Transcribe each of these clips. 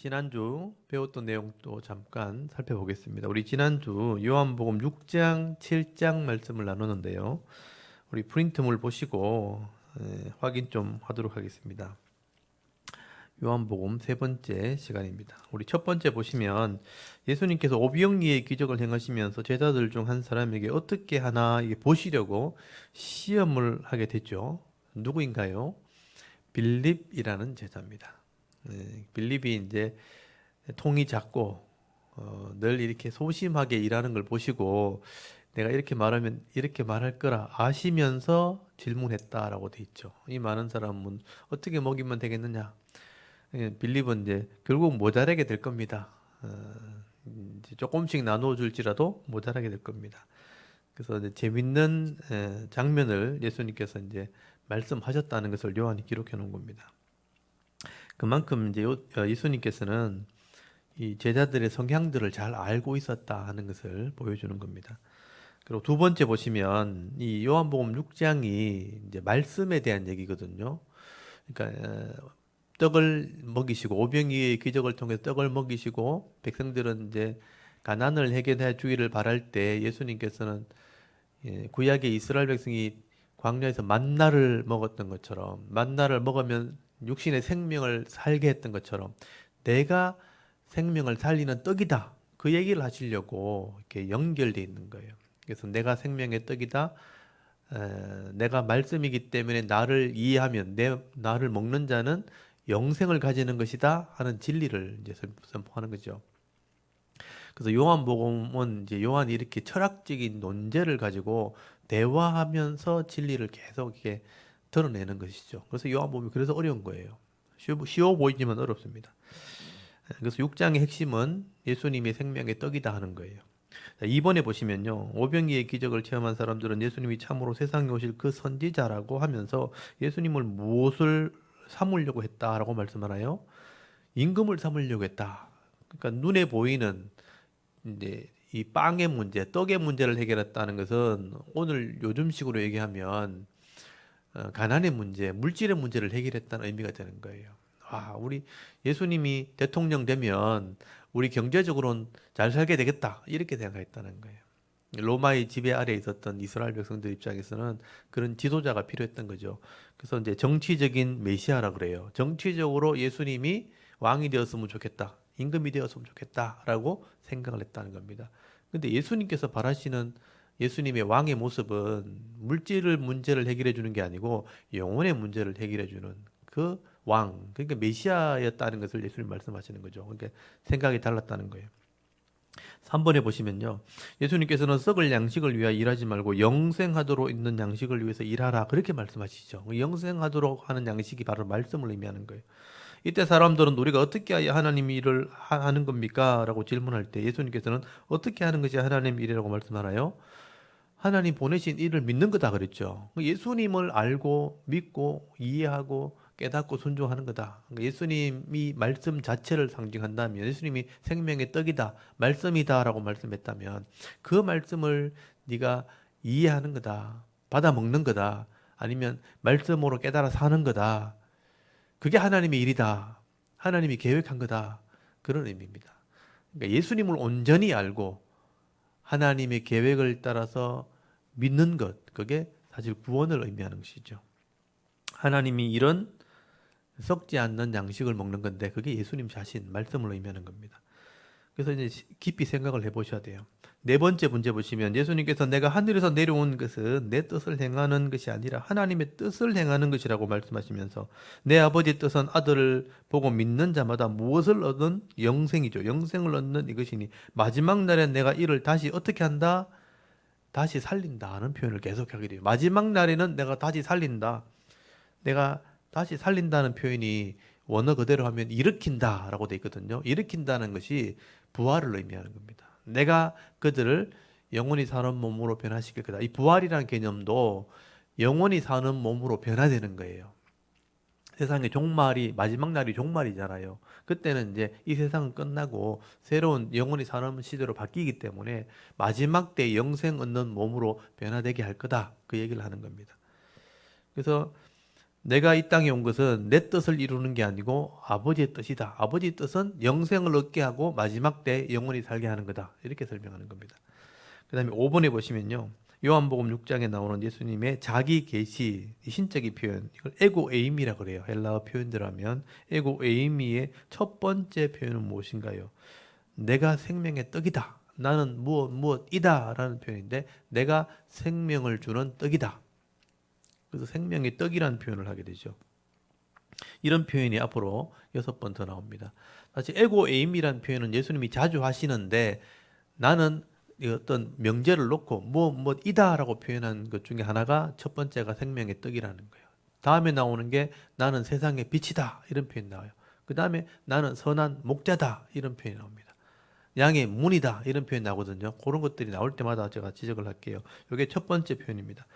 지난주 배웠던 내용도 잠깐 살펴보겠습니다. 우리 지난주 요한복음 6장, 7장 말씀을 나누는데요. 우리 프린트물 보시고 확인 좀 하도록 하겠습니다. 요한복음 세 번째 시간입니다. 우리 첫 번째 보시면 예수님께서 오병이의 기적을 행하시면서 제자들 중 한 사람에게 어떻게 하나 이게 보시려고 시험을 하게 됐죠. 누구인가요? 빌립이라는 제자입니다. 빌립이 이제 통이 작고 늘 이렇게 소심하게 일하는 걸 보시고 내가 이렇게 말하면 이렇게 말할 거라 아시면서 질문했다라고 돼 있죠. 이 많은 사람은 어떻게 먹이면 되겠느냐? 빌립은 이제 결국 모자라게 될 겁니다. 이제 조금씩 나눠줄지라도 모자라게 될 겁니다. 그래서 이제 재밌는 장면을 예수님께서 이제 말씀하셨다는 것을 요한이 기록해 놓은 겁니다. 그만큼 이제 예수님께서는 이 제자들의 성향들을 잘 알고 있었다 하는 것을 보여주는 겁니다. 그리고 두 번째 보시면 이 요한복음 6장이 이제 말씀에 대한 얘기거든요. 그러니까 떡을 먹이시고 오병이의 기적을 통해서 떡을 먹이시고 백성들은 이제 가난을 해결해 주기를 바랄 때 예수님께서는 구약의 이스라엘 백성이 광야에서 만나를 먹었던 것처럼 만나를 먹으면 육신의 생명을 살게 했던 것처럼 내가 생명을 살리는 떡이다. 그 얘기를 하시려고 이렇게 연결되어 있는 거예요. 그래서 내가 생명의 떡이다. 내가 말씀이기 때문에 나를 이해하면 나를 먹는 자는 영생을 가지는 것이다 하는 진리를 이제 선포하는 거죠. 그래서 요한복음은 이제 요한이 이렇게 철학적인 논제를 가지고 대화하면서 진리를 계속 이렇게 드러내는 것이죠. 그래서 요한복음이 그래서 어려운 거예요. 쉬워 보이지만 어렵습니다. 그래서 6장의 핵심은 예수님이 생명의 떡이다 하는 거예요. 자, 2번에 보시면요. 오병이의 기적을 체험한 사람들은 예수님이 참으로 세상에 오실 그 선지자라고 하면서 예수님을 무엇을 삼으려고 했다라고 말씀하나요? 임금을 삼으려고 했다. 그러니까 눈에 보이는 이제 이 빵의 문제, 떡의 문제를 해결했다는 것은 오늘 요즘식으로 얘기하면 가난의 문제, 물질의 문제를 해결했다는 의미가 되는 거예요. 아, 우리 예수님이 대통령 되면 우리 경제적으로는 잘 살게 되겠다. 이렇게 생각했다는 거예요. 로마의 지배 아래에 있었던 이스라엘 백성들 입장에서는 그런 지도자가 필요했던 거죠. 그래서 이제 정치적인 메시아라 그래요. 정치적으로 예수님이 왕이 되었으면 좋겠다. 임금이 되었으면 좋겠다라고 생각을 했다는 겁니다. 근데 예수님께서 바라시는 예수님의 왕의 모습은 물질 문제를 해결해 주는 게 아니고 영혼의 문제를 해결해 주는 그 왕, 그러니까 메시아였다는 것을 예수님 말씀하시는 거죠. 그러니까 생각이 달랐다는 거예요. 3번에 보시면요. 예수님께서는 썩을 양식을 위하여 일하지 말고 영생하도록 있는 양식을 위해서 일하라. 그렇게 말씀하시죠. 영생하도록 하는 양식이 바로 말씀을 의미하는 거예요. 이때 사람들은 우리가 어떻게 해야 하나님 일을 하는 겁니까? 라고 질문할 때 예수님께서는 어떻게 하는 것이 하나님 일이라고 말씀하나요? 하나님 보내신 일을 믿는 거다 그랬죠. 예수님을 알고 믿고 이해하고 깨닫고 순종하는 거다. 그러니까 예수님이 말씀 자체를 상징한다면 예수님이 생명의 떡이다, 말씀이다라고 말씀했다면 그 말씀을 네가 이해하는 거다, 받아 먹는 거다, 아니면 말씀으로 깨달아 사는 거다. 그게 하나님의 일이다. 하나님이 계획한 거다. 그런 의미입니다. 그러니까 예수님을 온전히 알고 하나님의 계획을 따라서 믿는 것, 그게 사실 구원을 의미하는 것이죠. 하나님이 이런 썩지 않는 양식을 먹는 건데 그게 예수님 자신 말씀을 의미하는 겁니다. 그래서 이제 깊이 생각을 해보셔야 돼요. 네 번째 문제 보시면 예수님께서 내가 하늘에서 내려온 것은 내 뜻을 행하는 것이 아니라 하나님의 뜻을 행하는 것이라고 말씀하시면서 내 아버지 뜻은 아들을 보고 믿는 자마다 무엇을 얻은 영생이죠. 영생을 얻는 이것이니 마지막 날에 내가 이를 다시 어떻게 한다? 다시 살린다 하는 표현을 계속하게 돼요. 마지막 날에는 내가 다시 살린다. 내가 다시 살린다는 표현이 원어 그대로 하면 일으킨다라고 돼 있거든요. 일으킨다는 것이 부활을 의미하는 겁니다. 내가 그들을 영원히 사는 몸으로 변화시킬 거다. 이 부활이라는 개념도 영원히 사는 몸으로 변화되는 거예요. 세상의 종말이 마지막 날이 종말이잖아요. 그때는 이제 이 세상은 끝나고 새로운 영원히 사는 시대로 바뀌기 때문에 마지막 때 영생 얻는 몸으로 변화되게 할 거다. 그 얘기를 하는 겁니다. 그래서 내가 이 땅에 온 것은 내 뜻을 이루는 게 아니고 아버지의 뜻이다. 아버지의 뜻은 영생을 얻게 하고 마지막 때 영원히 살게 하는 거다. 이렇게 설명하는 겁니다. 그 다음에 5번에 보시면요. 요한복음 6장에 나오는 예수님의 자기 계시, 신적인 표현, 이걸 에고 에이미라 그래요. 헬라어 표현대로 하면 에고 에이미의 첫 번째 표현은 무엇인가요? 내가 생명의 떡이다. 나는 무엇이다 라는 표현인데 내가 생명을 주는 떡이다. 그래서 생명의 떡이라는 표현을 하게 되죠. 이런 표현이 앞으로 6번 더 나옵니다. 다시 에고 에임이라는 표현은 예수님이 자주 하시는데 나는 어떤 명제를 놓고 이다라고 표현한 것 중에 하나가 첫 번째가 생명의 떡이라는 거예요. 다음에 나오는 게 나는 세상의 빛이다 이런 표현이 나와요. 그 다음에 나는 선한 목자다 이런 표현이 나옵니다. 양의 문이다 이런 표현이 나오거든요. 그런 것들이 나올 때마다 제가 지적을 할게요. 이게 첫 번째 표현입니다.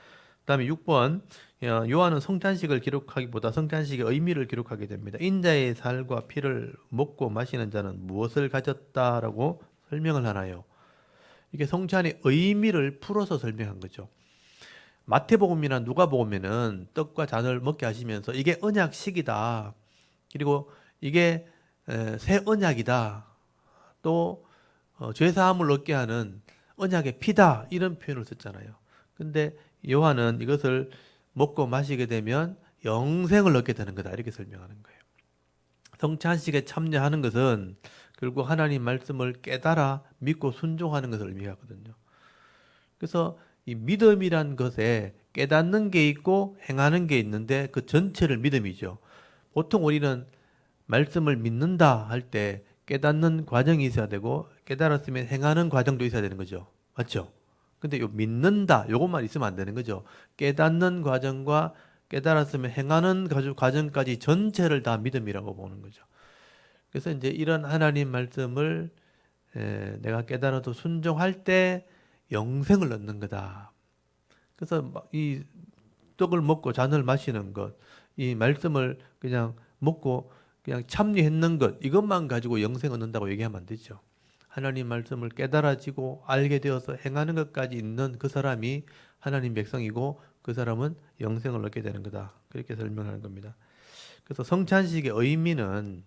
그다음에 6번 요한은 성찬식을 기록하기보다 성찬식의 의미를 기록하게 됩니다. 인자의 살과 피를 먹고 마시는 자는 무엇을 가졌다라고 설명을 하나요? 이게 성찬의 의미를 풀어서 설명한 거죠. 마태복음이나 누가복음에는 떡과 잔을 먹게 하시면서 이게 언약식이다. 그리고 이게 새 언약이다. 또 죄사함을 얻게 하는 언약의 피다. 이런 표현을 썼잖아요. 근데 요한은 이것을 먹고 마시게 되면 영생을 얻게 되는 거다. 이렇게 설명하는 거예요. 성찬식에 참여하는 것은 결국 하나님 말씀을 깨달아 믿고 순종하는 것을 의미하거든요. 그래서 이 믿음이란 것에 깨닫는 게 있고 행하는 게 있는데 그 전체를 믿음이죠. 보통 우리는 말씀을 믿는다 할 때 깨닫는 과정이 있어야 되고 깨달았으면 행하는 과정도 있어야 되는 거죠. 맞죠? 근데 요 믿는다 요것만 있으면 안 되는 거죠. 깨닫는 과정과 깨달았으면 행하는 과정까지 전체를 다 믿음이라고 보는 거죠. 그래서 이제 이런 하나님 말씀을 내가 깨달아도 순종할 때 영생을 얻는 거다. 그래서 이 떡을 먹고 잔을 마시는 것, 이 말씀을 그냥 먹고 그냥 참여했는 것, 이것만 가지고 영생 얻는다고 얘기하면 안 되죠. 하나님 말씀을 깨달아지고 알게 되어서 행하는 것까지 있는 그 사람이 하나님 백성이고 그 사람은 영생을 얻게 되는 거다. 그렇게 설명하는 겁니다. 그래서 성찬식의 의미는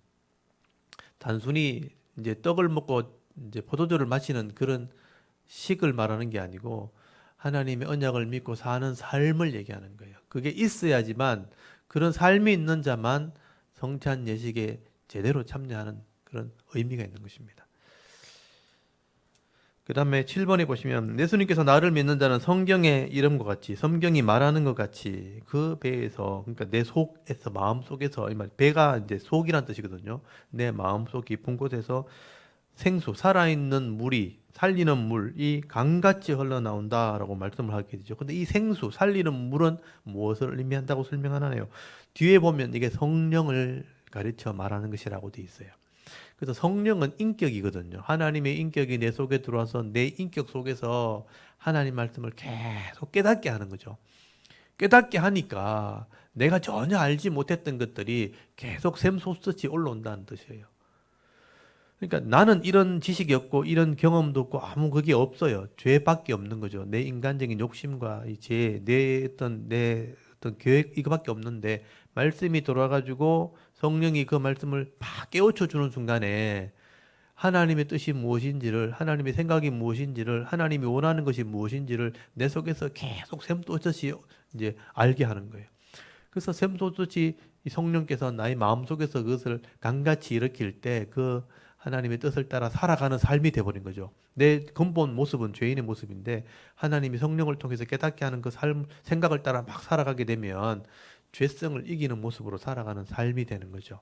단순히 이제 떡을 먹고 이제 포도주를 마시는 그런 식을 말하는 게 아니고 하나님의 언약을 믿고 사는 삶을 얘기하는 거예요. 그게 있어야지만 그런 삶이 있는 자만 성찬 예식에 제대로 참여하는 그런 의미가 있는 것입니다. 그 다음에 7번에 보시면 예수님께서 나를 믿는 자는 성경의 이름과 같이 성경이 말하는 것 같이 그 배에서 그러니까 내 속에서 마음 속에서 배가 이제 속이란 뜻이거든요. 내 마음 속 깊은 곳에서 생수 살아있는 물이 살리는 물이 강같이 흘러나온다라고 말씀을 하게 되죠. 근데 이 생수 살리는 물은 무엇을 의미한다고 설명하나요? 뒤에 보면 이게 성령을 가르쳐 말하는 것이라고 되어 있어요. 그래서 성령은 인격이거든요. 하나님의 인격이 내 속에 들어와서 내 인격 속에서 하나님 말씀을 계속 깨닫게 하는 거죠. 깨닫게 하니까 내가 전혀 알지 못했던 것들이 계속 샘솟듯이 올라온다는 뜻이에요. 그러니까 나는 이런 지식이 없고 이런 경험도 없고 아무 그게 없어요. 죄밖에 없는 거죠. 내 인간적인 욕심과 이 죄, 내 어떤 계획 이거밖에 없는데 말씀이 돌아가지고 성령이 그 말씀을 막 깨우쳐 주는 순간에 하나님의 뜻이 무엇인지를 하나님의 생각이 무엇인지를 하나님이 원하는 것이 무엇인지를 내 속에서 계속 샘솟듯이 이제 알게 하는 거예요. 그래서 샘솟듯이 이 성령께서 나의 마음 속에서 그것을 강같이 일으킬 때 그 하나님의 뜻을 따라 살아가는 삶이 돼버린 거죠. 내 근본 모습은 죄인의 모습인데 하나님이 성령을 통해서 깨닫게 하는 그 삶, 생각을 따라 막 살아가게 되면 죄성을 이기는 모습으로 살아가는 삶이 되는 거죠.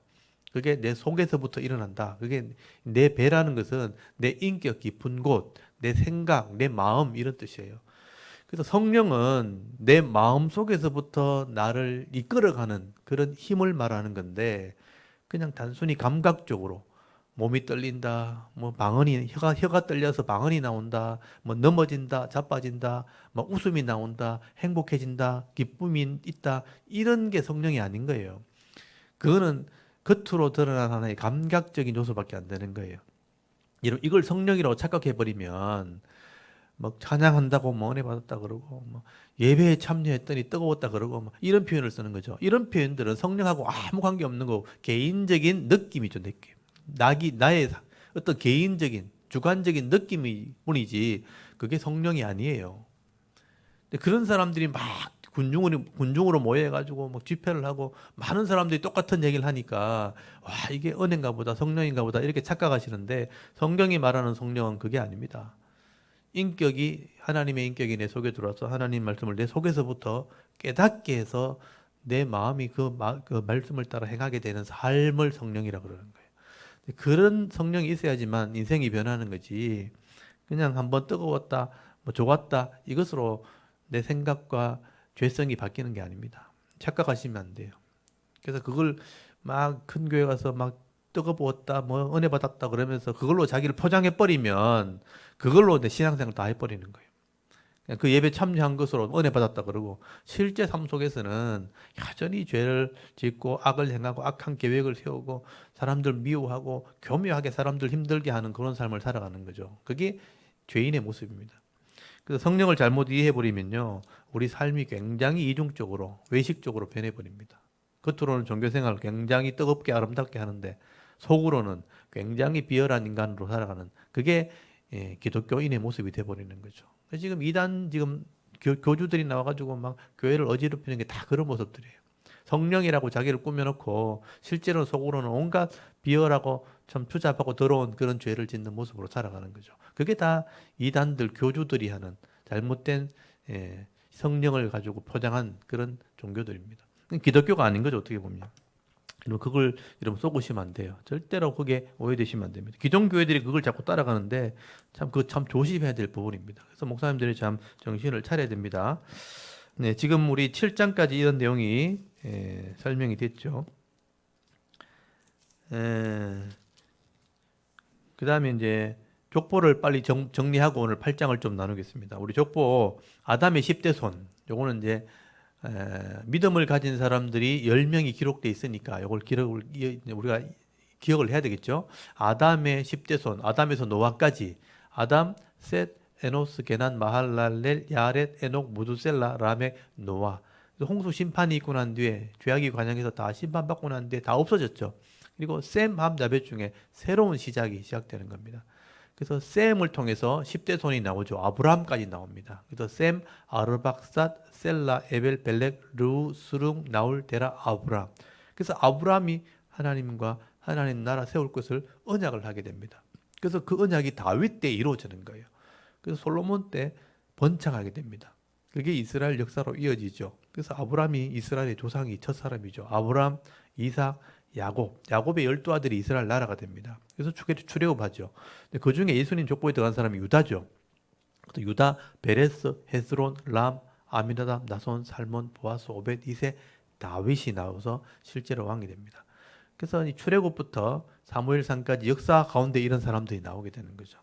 그게 내 속에서부터 일어난다. 그게 내 배라는 것은 내 인격 깊은 곳, 내 생각, 내 마음 이런 뜻이에요. 그래서 성령은 내 마음 속에서부터 나를 이끌어가는 그런 힘을 말하는 건데 그냥 단순히 감각적으로 몸이 떨린다, 뭐 방언이 혀가 떨려서 방언이 나온다, 뭐 넘어진다, 자빠진다, 뭐 웃음이 나온다, 행복해진다, 기쁨이 있다 이런 게 성령이 아닌 거예요. 그거는 겉으로 드러난 하나의 감각적인 요소밖에 안 되는 거예요. 이걸 성령이라고 착각해 버리면 막 찬양한다고 뭐 은혜 받았다 그러고 뭐 예배에 참여했더니 뜨거웠다 그러고 뭐 이런 표현을 쓰는 거죠. 이런 표현들은 성령하고 아무 관계 없는 거 개인적인 느낌이죠, 느낌. 나의 어떤 개인적인 주관적인 느낌이 뿐이지 그게 성령이 아니에요. 근데 그런 사람들이 막 군중으로 모여가지고 막 집회를 하고 많은 사람들이 똑같은 얘기를 하니까 와 이게 은혜인가 보다 성령인가 보다 이렇게 착각하시는데 성경이 말하는 성령은 그게 아닙니다. 인격이 하나님의 인격이 내 속에 들어와서 하나님 말씀을 내 속에서부터 깨닫게 해서 내 마음이 그 말씀을 따라 행하게 되는 삶을 성령이라고 그러는 거예요. 그런 성령이 있어야지만 인생이 변하는 거지. 그냥 한번 뜨거웠다, 뭐 좋았다 이것으로 내 생각과 죄성이 바뀌는 게 아닙니다. 착각하시면 안 돼요. 그래서 그걸 막 큰 교회 가서 막 뜨거웠다, 뭐 은혜 받았다 그러면서 그걸로 자기를 포장해 버리면 그걸로 내 신앙생활 다 해버리는 거예요. 그냥 그 예배 참여한 것으로 은혜 받았다 그러고 실제 삶 속에서는 여전히 죄를 짓고 악을 행하고 악한 계획을 세우고 사람들 미워하고 교묘하게 사람들 힘들게 하는 그런 삶을 살아가는 거죠. 그게 죄인의 모습입니다. 그래서 성령을 잘못 이해해 버리면요, 우리 삶이 굉장히 이중적으로 외식적으로 변해 버립니다. 겉으로는 종교생활을 굉장히 뜨겁게 아름답게 하는데 속으로는 굉장히 비열한 인간으로 살아가는 그게 기독교인의 모습이 돼 버리는 거죠. 지금 이단 지금 교주들이 나와가지고 막 교회를 어지럽히는 게 다 그런 모습들이에요. 성령이라고 자기를 꾸며놓고 실제로 속으로는 온갖 비열하고 참 추잡하고 더러운 그런 죄를 짓는 모습으로 살아가는 거죠. 그게 다 이단들 교주들이 하는 잘못된 성령을 가지고 포장한 그런 종교들입니다. 기독교가 아닌 거죠, 어떻게 보면. 그걸 여러분 쏘시면 안 돼요. 절대로 그게 오해되시면 안 됩니다. 기존 교회들이 그걸 자꾸 따라가는데 참 조심해야 될 부분입니다. 그래서 목사님들이 참 정신을 차려야 됩니다. 네, 지금 우리 7장까지 이런 내용이 설명이 됐죠. 그 다음에 이제 족보를 빨리 정리하고 오늘 8장을 좀 나누겠습니다. 우리 족보 아담의 10대 손, 요거는 이제 믿음을 가진 사람들이 10명이 기록돼 있으니까 이걸 우리가 기억을 해야 되겠죠. 아담의 10대 손, 아담에서 노아까지 아담, 셋, 에노스, 게난, 마할랄렐, 야렛, 에녹, 무두셀라, 라멕, 노아. 홍수 심판이 있고 난 뒤에 죄악이 관영해서 다 심판받고 난 뒤에 다 없어졌죠. 그리고 셈, 함, 야벳 중에 새로운 시작이 시작되는 겁니다. 그래서 셈을 통해서 10대 손이 나오죠. 아브라함까지 나옵니다. 그래서 셈, 아르박삿, 셀라, 에벨, 벨렉, 르, 스룽, 나울, 데라, 아브라함. 그래서 아브라함이 하나님과 하나님 나라 세울 것을 언약을 하게 됩니다. 그래서 그 언약이 다윗 때 이루어지는 거예요. 그래서 솔로몬 때 번창하게 됩니다. 그게 이스라엘 역사로 이어지죠. 그래서 아브라함이 이스라엘의 조상이 첫 사람이죠. 아브라함, 이삭, 야곱의 12아들이 이스라엘 나라가 됩니다. 그래서 출애굽하죠. 그 중에 예수님 족보에 들어간 사람이 유다죠. 유다, 베레스, 헤스론, 람, 아미나답, 나손, 살몬, 보아스, 오벳, 이세, 다윗이 나와서 실제로 왕이 됩니다. 그래서 이 출애굽부터 사무엘상까지 역사 가운데 이런 사람들이 나오게 되는 거죠.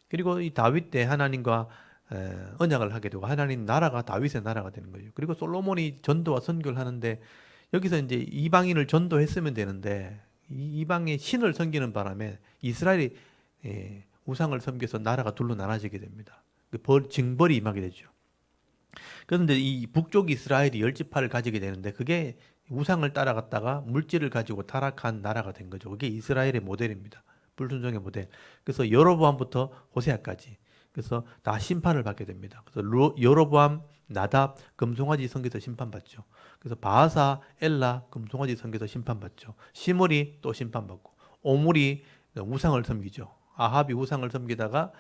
그리고 이 다윗 때 하나님과 언약을 하게 되고 하나님 나라가 다윗의 나라가 되는 거죠. 그리고 솔로몬이 전도와 선교를 하는데 여기서 이제 이방인을 전도했으면 되는데 이방의 신을 섬기는 바람에 이스라엘이 우상을 섬겨서 나라가 둘로 나눠지게 됩니다. 징벌이 임하게 되죠. 그런데 이 북쪽 이스라엘이 열지파를 가지게 되는데 그게 우상을 따라갔다가 물질을 가지고 타락한 나라가 된 거죠. 그게 이스라엘의 모델입니다. 불순종의 모델. 그래서 여로보암부터 호세아까지. 그래서 다 심판을 받게 됩니다. 그래서 여로보암, 나답, 금송아지 섬겨서 심판받죠. 그래서 바하사, 엘라, 금송아지 섬겨서 심판받죠. 시므리 또 심판받고, 오므리 우상을 섬기죠. 아합이 우상을 섬기다가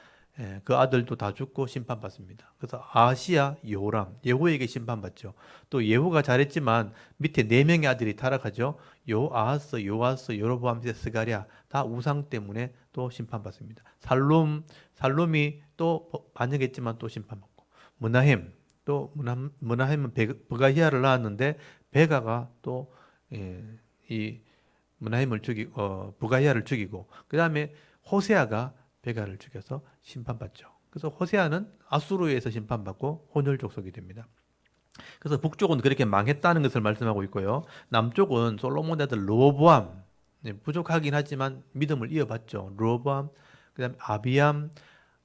그 아들도 다 죽고 심판받습니다. 그래서 아시야, 요람, 예후에게 심판받죠. 또 예후가 잘했지만 밑에 4명의 아들이 타락하죠. 아하스, 요아스, 여로보암, 스가랴 다 우상 때문에 또 심판받습니다. 살룸이 또 반역했지만 또 심판받고, 므나헴은 브가히아를 낳았는데 베가가 또 이 므나헴을 브가히아를 죽이고 그 다음에 호세아가 베가를 죽여서 심판받죠. 그래서 호세아는 아수르에서 심판받고 혼혈 족속이 됩니다. 그래서 북쪽은 그렇게 망했다는 것을 말씀하고 있고요. 남쪽은 솔로몬 아들 르호보암, 부족하긴 하지만 믿음을 이어받죠. 르호보암, 그다음에 아비암,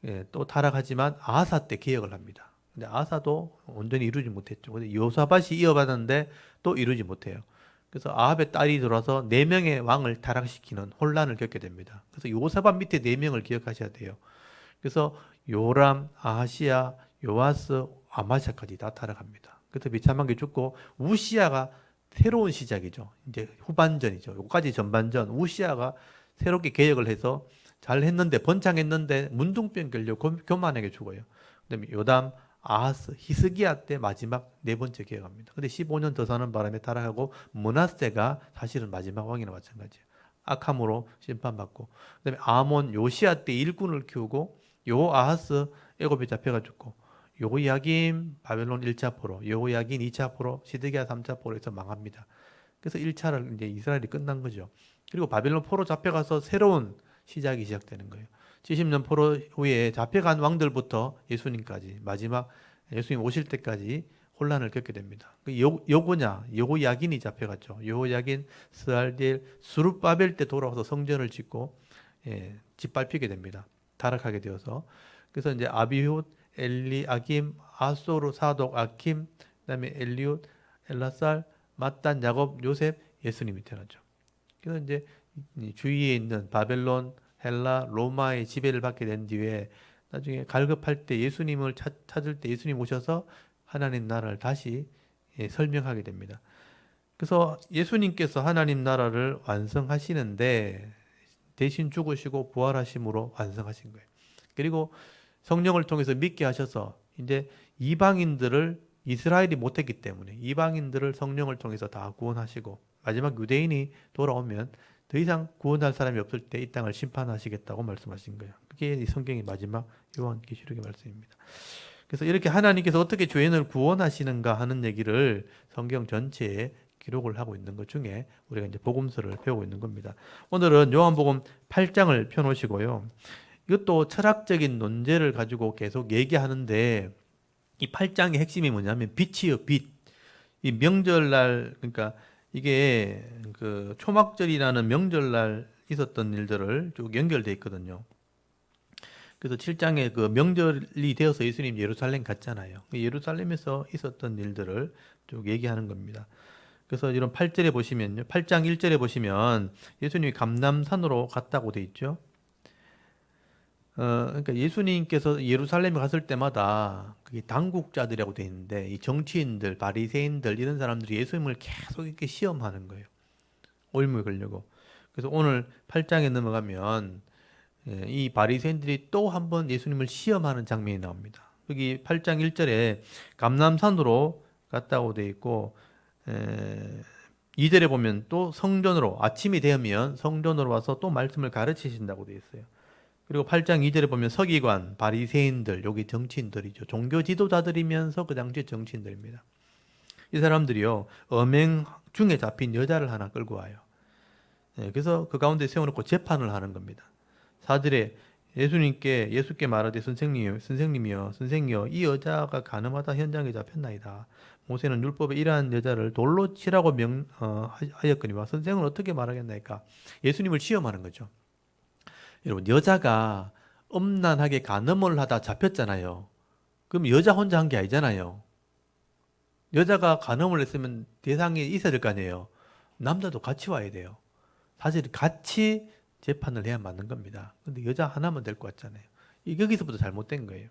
예, 또 타락하지만 아하사 때 개혁을 합니다. 근데 아하사도 온전히 이루지 못했죠. 근데 여호사밧이 이어받았는데 또 이루지 못해요. 그래서 아합의 딸이 들어와서 네 명의 왕을 타락시키는 혼란을 겪게 됩니다. 그래서 여호사밧 밑에 네 명을 기억하셔야 돼요. 그래서 요람, 아하시야, 요아스, 아마샤까지 다 타락합니다. 그래서 비참하게 죽고 우시야가 새로운 시작이죠. 이제 후반전이죠. 요까지 전반전. 우시야가 새롭게 개혁을 해서 잘 했는데 번창했는데 문둥병 걸려 교만하게 죽어요. 그다음에 요담, 아하스, 히스기야 때 마지막 네 번째 개혁합니다. 근데 15년 더 사는 바람에 타락하고 므낫세가 사실은 마지막 왕이나 마찬가지예요. 악함으로 심판받고 그다음에 아몬, 요시야 때 일군을 키우고 요아하스 애굽에 잡혀가 죽고 요야김 바벨론 1차 포로, 요야긴 2차 포로, 시드기야 3차 포로에서 망합니다. 그래서 1차를 이제 이스라엘이 끝난 거죠. 그리고 바벨론 포로 잡혀가서 새로운 시작이 시작되는 거예요. 70년 포로 후에 잡혀간 왕들부터 예수님까지 마지막 예수님 오실 때까지 혼란을 겪게 됩니다. 요거냐, 요야긴이 잡혀갔죠. 요야긴, 스알디엘, 수룹바벨 때 돌아와서 성전을 짓고 짓밟히게 됩니다. 타락하게 되어서 그래서 이제 아비훗, 엘리, 아김, 아소르, 사독, 아킴, 그다음에 엘리훗, 엘라살, mat단, 야곱, 요셉, 예수님이 태어나죠. 그래서 이제 주위에 있는 바벨론, 헬라, 로마의 지배를 받게 된 뒤에 나중에 갈급할 때 예수님을 찾을 때 예수님 오셔서 하나님 나라를 다시 설명하게 됩니다. 그래서 예수님께서 하나님 나라를 완성하시는데 대신 죽으시고 부활하심으로 완성하신 거예요. 그리고 성령을 통해서 믿게 하셔서 이제 이방인들을 이스라엘이 못했기 때문에 이방인들을 성령을 통해서 다 구원하시고 마지막 유대인이 돌아오면 더 이상 구원할 사람이 없을 때 이 땅을 심판하시겠다고 말씀하신 거예요. 그게 이 성경의 마지막 요한계시록의 말씀입니다. 그래서 이렇게 하나님께서 어떻게 죄인을 구원하시는가 하는 얘기를 성경 전체에 기록을 하고 있는 것 중에 우리가 이제 복음서를 배우고 있는 겁니다. 오늘은 요한복음 8장을 펴놓으시고요. 이것도 철학적인 논제를 가지고 계속 얘기하는데 이 8장의 핵심이 뭐냐면 빛이요, 빛. 이 명절날 그러니까 이게 그 초막절이라는 명절날 있었던 일들을 쭉 연결돼 있거든요. 그래서 7장에 그 명절이 되어서 예수님 예루살렘 갔잖아요. 예루살렘에서 있었던 일들을 쭉 얘기하는 겁니다. 그래서 이런 8절에 보시면요. 8장 1절에 보시면 예수님이 감람산으로 갔다고 돼 있죠. 그러니까 예수님께서 예루살렘에 갔을 때마다 그게 당국자들이라고 돼 있는데 이 정치인들, 바리새인들 이런 사람들이 예수님을 계속 이렇게 시험하는 거예요. 올무에 걸려고. 그래서 오늘 8장에 넘어가면 이 바리새인들이 또 한 번 예수님을 시험하는 장면이 나옵니다. 여기 8장 1절에 감람산으로 갔다고 돼 있고 2절에 보면 또 성전으로 아침이 되면 성전으로 와서 또 말씀을 가르치신다고 돼 있어요. 그리고 8장 2절에 보면 서기관, 바리새인들, 여기 정치인들이죠. 종교 지도자들이면서 그 당시 정치인들입니다. 이 사람들이요, 엄행 중에 잡힌 여자를 하나 끌고 와요. 그래서 그 가운데 세워놓고 재판을 하는 겁니다. 4절에 예수께 말하되 선생님이여, 이 여자가 간음하다 현장에 잡혔나이다. 모세는 율법에 이러한 여자를 돌로 치라고 하였거니와 선생은 어떻게 말하겠나이까? 예수님을 시험하는 거죠. 여러분, 여자가 음란하게 간음을 하다 잡혔잖아요. 그럼 여자 혼자 한 게 아니잖아요. 여자가 간음을 했으면 대상이 있어야 될 거 아니에요. 남자도 같이 와야 돼요. 사실 같이 재판을 해야 맞는 겁니다. 근데 여자 하나만 데리고 왔잖아요. 여기서부터 잘못된 거예요.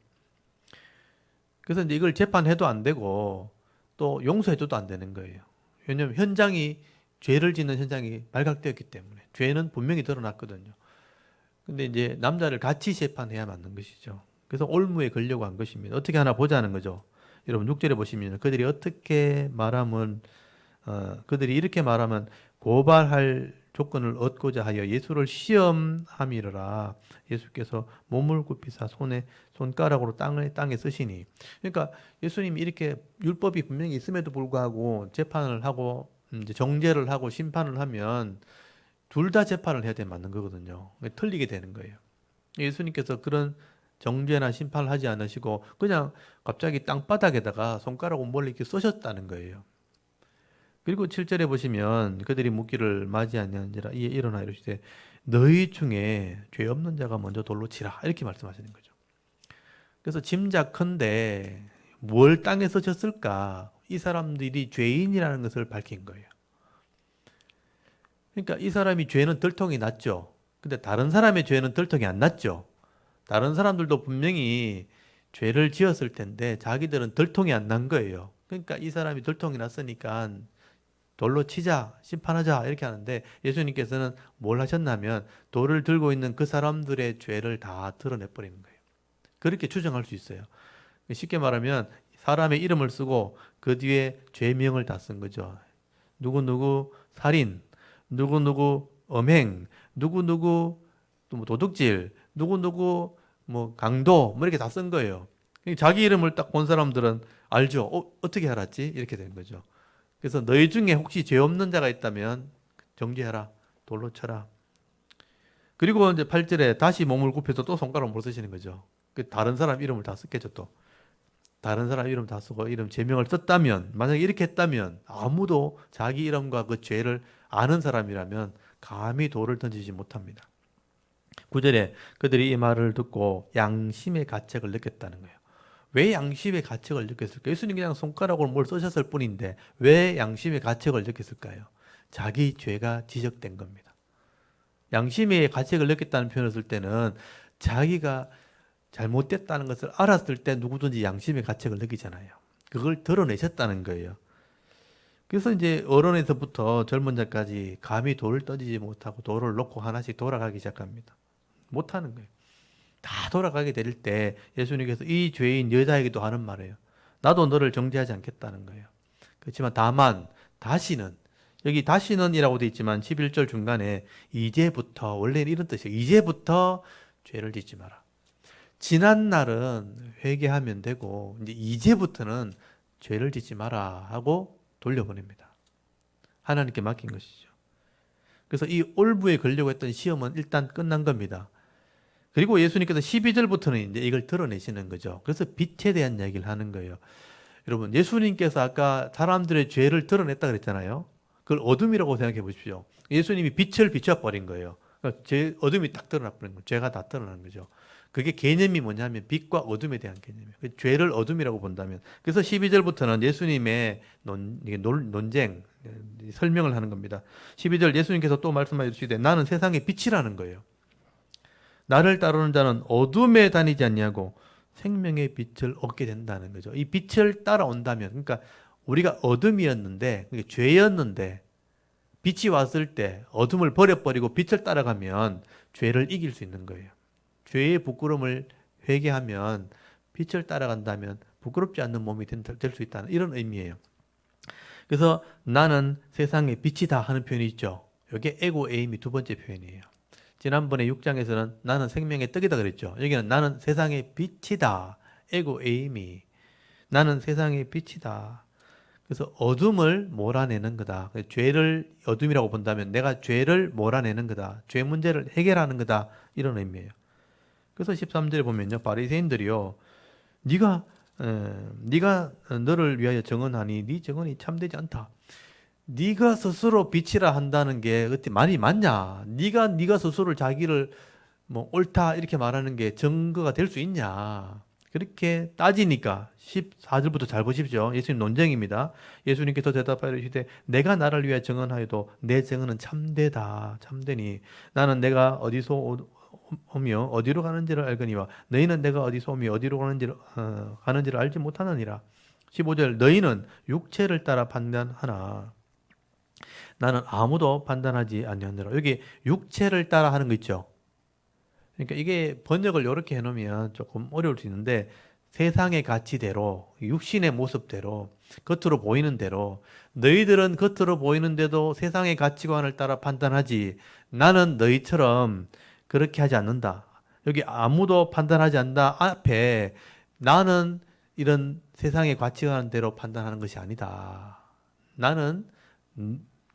그래서 이제 이걸 재판해도 안 되고 또 용서해줘도 안 되는 거예요. 왜냐하면 죄를 짓는 현장이 발각되었기 때문에 죄는 분명히 드러났거든요. 근데 이제 남자를 같이 재판해야 맞는 것이죠. 그래서 올무에 걸려고 한 것입니다. 어떻게 하나 보자는 거죠. 여러분 6절에 보시면 그들이 이렇게 말하면 고발할 조건을 얻고자 하여 예수를 시험함이라. 예수께서 몸을 굽히사 손에 손가락으로 땅에 쓰시니. 그러니까 예수님이 이렇게 율법이 분명히 있음에도 불구하고 재판을 하고 이제 정죄를 하고 심판을 하면 둘 다 재판을 해야 돼 맞는 거거든요. 틀리게 되는 거예요. 예수님께서 그런 정죄나 심판을 하지 않으시고 그냥 갑자기 땅바닥에다가 손가락 온볼을 이렇게 쓰셨다는 거예요. 그리고 7절에 보시면 그들이 묻기를 맞이하는지라 이에 일어나 이르시되 너희 중에 죄 없는 자가 먼저 돌로 치라 이렇게 말씀하시는 거죠. 그래서 짐작컨대 뭘 땅에서 졌을까? 이 사람들이 죄인이라는 것을 밝힌 거예요. 그러니까 이 사람이 죄는 들통이 났죠. 근데 다른 사람의 죄는 들통이 안 났죠. 다른 사람들도 분명히 죄를 지었을 텐데 자기들은 들통이 안 난 거예요. 그러니까 이 사람이 들통이 났으니까 돌로 치자, 심판하자 이렇게 하는데 예수님께서는 뭘 하셨냐면 돌을 들고 있는 그 사람들의 죄를 다 드러내버리는 거예요. 그렇게 추정할 수 있어요. 쉽게 말하면 사람의 이름을 쓰고 그 뒤에 죄명을 다 쓴 거죠. 누구누구 살인, 누구누구 음행, 누구누구 또 뭐 도둑질, 누구누구 뭐 강도 뭐 이렇게 다 쓴 거예요. 자기 이름을 딱 본 사람들은 알죠. 어떻게 알았지? 이렇게 된 거죠. 그래서 너희 중에 혹시 죄 없는 자가 있다면 정죄하라. 돌로 쳐라. 그리고 이제 8절에 다시 몸을 굽혀서 또 손가락을 못 쓰시는 거죠. 다른 사람 이름을 다 썼겠죠, 또. 다른 사람 이름 다 쓰고 이름 제명을 썼다면, 만약에 이렇게 했다면 아무도 자기 이름과 그 죄를 아는 사람이라면 감히 돌을 던지지 못합니다. 9절에 그들이 이 말을 듣고 양심의 가책을 느꼈다는 거예요. 왜 양심의 가책을 느꼈을까요? 예수님 그냥 손가락으로 뭘 쓰셨을 뿐인데 왜 양심의 가책을 느꼈을까요? 자기 죄가 지적된 겁니다. 양심의 가책을 느꼈다는 표현을 쓸 때는 자기가 잘못됐다는 것을 알았을 때 누구든지 양심의 가책을 느끼잖아요. 그걸 드러내셨다는 거예요. 그래서 이제 어른에서부터 젊은 자까지 감히 돌을 던지지 못하고 돌을 놓고 하나씩 돌아가기 시작합니다. 못하는 거예요. 다 돌아가게 될 때 예수님께서 이 죄인 여자에게도 하는 말이에요. 나도 너를 정죄하지 않겠다는 거예요. 그렇지만 다만 다시는, 여기 다시는이라고 되어 있지만 11절 중간에 이제부터, 원래는 이런 뜻이에요. 이제부터 죄를 짓지 마라. 지난 날은 회개하면 되고 이제부터는 죄를 짓지 마라 하고 돌려보냅니다. 하나님께 맡긴 것이죠. 그래서 이 올부에 걸려고 했던 시험은 일단 끝난 겁니다. 그리고 예수님께서 12절부터는 이제 이걸 드러내시는 거죠. 그래서 빛에 대한 이야기를 하는 거예요. 여러분, 예수님께서 아까 사람들의 죄를 드러냈다 그랬잖아요. 그걸 어둠이라고 생각해 보십시오. 예수님이 빛을 비춰버린 거예요. 그러니까 어둠이 딱 드러나버린 거예요. 죄가 다 드러나는 거죠. 그게 개념이 뭐냐면 빛과 어둠에 대한 개념이에요. 죄를 어둠이라고 본다면. 그래서 12절부터는 예수님의 논쟁, 설명을 하는 겁니다. 12절 예수님께서 또 말씀하여 주시되 나는 세상의 빛이라는 거예요. 나를 따르는 자는 어둠에 다니지 않냐고 생명의 빛을 얻게 된다는 거죠. 이 빛을 따라온다면, 그러니까 우리가 어둠이었는데, 죄였는데 빛이 왔을 때 어둠을 버려버리고 빛을 따라가면 죄를 이길 수 있는 거예요. 죄의 부끄러움을 회개하면 빛을 따라간다면 부끄럽지 않는 몸이 될 수 있다는 이런 의미예요. 그래서 나는 세상의 빛이다 하는 표현이 있죠. 이게 에고 에임이 두 번째 표현이에요. 지난번에 6장에서는 나는 생명의 떡이다 그랬죠. 여기는 나는 세상의 빛이다. 에고 에임이 나는 세상의 빛이다. 그래서 어둠을 몰아내는 거다. 죄를 어둠이라고 본다면 내가 죄를 몰아내는 거다. 죄 문제를 해결하는 거다. 이런 의미예요. 그래서 13절에 보면요, 바리새인들이요, 네가 너를 위하여 정언하니 네 정언이 참되지 않다. 네가 스스로 빛이라 한다는 게 그때 말이 맞냐? 네가 스스로를 자기를 뭐 옳다 이렇게 말하는 게 증거가 될 수 있냐? 그렇게 따지니까 14절부터 잘 보십시오. 예수님 논쟁입니다. 예수님께서 대답하여 이르시되 내가 나를 위하여 정언하여도 내 정언은 참되다. 참되니 나는 내가 어디서 오며 어디로 가는지를 알거니와 너희는 내가 어디서 오며 어디로 가는지를 알지 못하느니라. 15절 너희는 육체를 따라 판단하나 나는 아무도 판단하지 아니하노라. 여기 육체를 따라 하는 거 있죠. 그러니까 이게 번역을 이렇게 해놓으면 조금 어려울 수 있는데 세상의 가치대로 육신의 모습대로 겉으로 보이는 대로 너희들은 겉으로 보이는데도 세상의 가치관을 따라 판단하지 나는 너희처럼 그렇게 하지 않는다. 여기 아무도 판단하지 않는다 앞에 나는 이런 세상의 가치관대로 판단하는 것이 아니다. 나는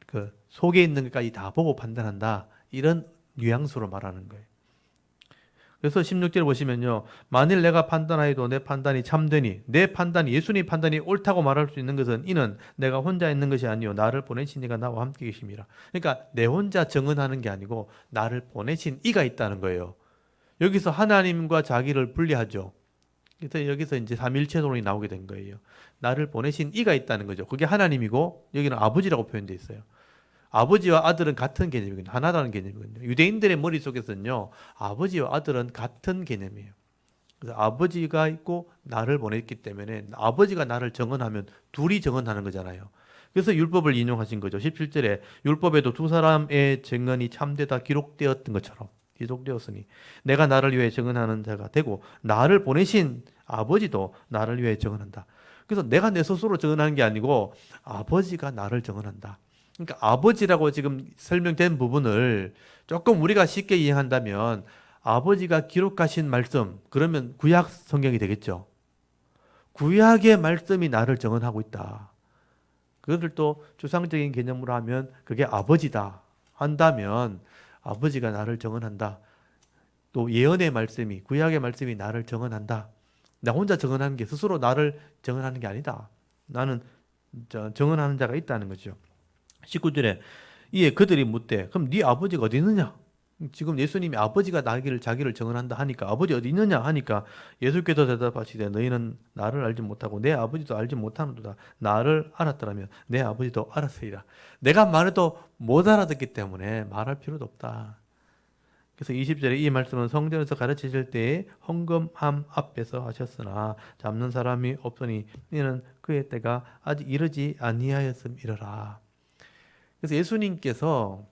그 속에 있는 것까지 다 보고 판단한다. 이런 뉘앙스로 말하는 거예요. 그래서 16절 보시면요. 만일 내가 판단하여도 내 판단이 참되니 내 판단이 예수님 판단이 옳다고 말할 수 있는 것은 이는 내가 혼자 있는 것이 아니요 나를 보내신 이가 나와 함께 계심이라. 그러니까 내 혼자 정언하는 게 아니고 나를 보내신 이가 있다는 거예요. 여기서 하나님과 자기를 분리하죠. 그래서 여기서 이제 삼일체론이 나오게 된 거예요. 나를 보내신 이가 있다는 거죠. 그게 하나님이고 여기는 아버지라고 표현되어 있어요. 아버지와 아들은 같은 개념이거든요. 하나라는 개념이거든요. 유대인들의 머릿속에서는요, 아버지와 아들은 같은 개념이에요. 그래서 아버지가 있고 나를 보냈기 때문에 아버지가 나를 정언하면 둘이 정언하는 거잖아요. 그래서 율법을 인용하신 거죠. 17절에 율법에도 두 사람의 증언이 참되다 기록되었던 것처럼 기록되었으니 내가 나를 위해 증언하는 자가 되고 나를 보내신 아버지도 나를 위해 증언한다. 그래서 내가 내 스스로 증언하는 게 아니고 아버지가 나를 증언한다. 그러니까 아버지라고 지금 설명된 부분을 조금 우리가 쉽게 이해한다면 아버지가 기록하신 말씀, 그러면 구약 성경이 되겠죠. 구약의 말씀이 나를 증언하고 있다. 그것을 또 추상적인 개념으로 하면 그게 아버지다 한다면 아버지가 나를 증언한다. 또 예언의 말씀이, 구약의 말씀이 나를 증언한다. 나 혼자 증언하는 게 스스로 나를 증언하는 게 아니다. 나는 증언하는 자가 있다는 거죠. 19절에 이에 그들이 묻되 그럼 네 아버지가 어디 있느냐? 지금 예수님이 아버지가 자기를 증언한다 하니까 아버지 어디 있느냐 하니까 예수께서 대답하시되 너희는 나를 알지 못하고 내 아버지도 알지 못하는도다. 나를 알았더라면 내 아버지도 알았으리라. 내가 말해도 못 알아듣기 때문에 말할 필요도 없다. 그래서 20절에 이 말씀은 성전에서 가르치실 때에 헌금함 앞에서 하셨으나 잡는 사람이 없으니 이는 그의 때가 아직 이르지 아니하였음이러라. 그래서 예수님께서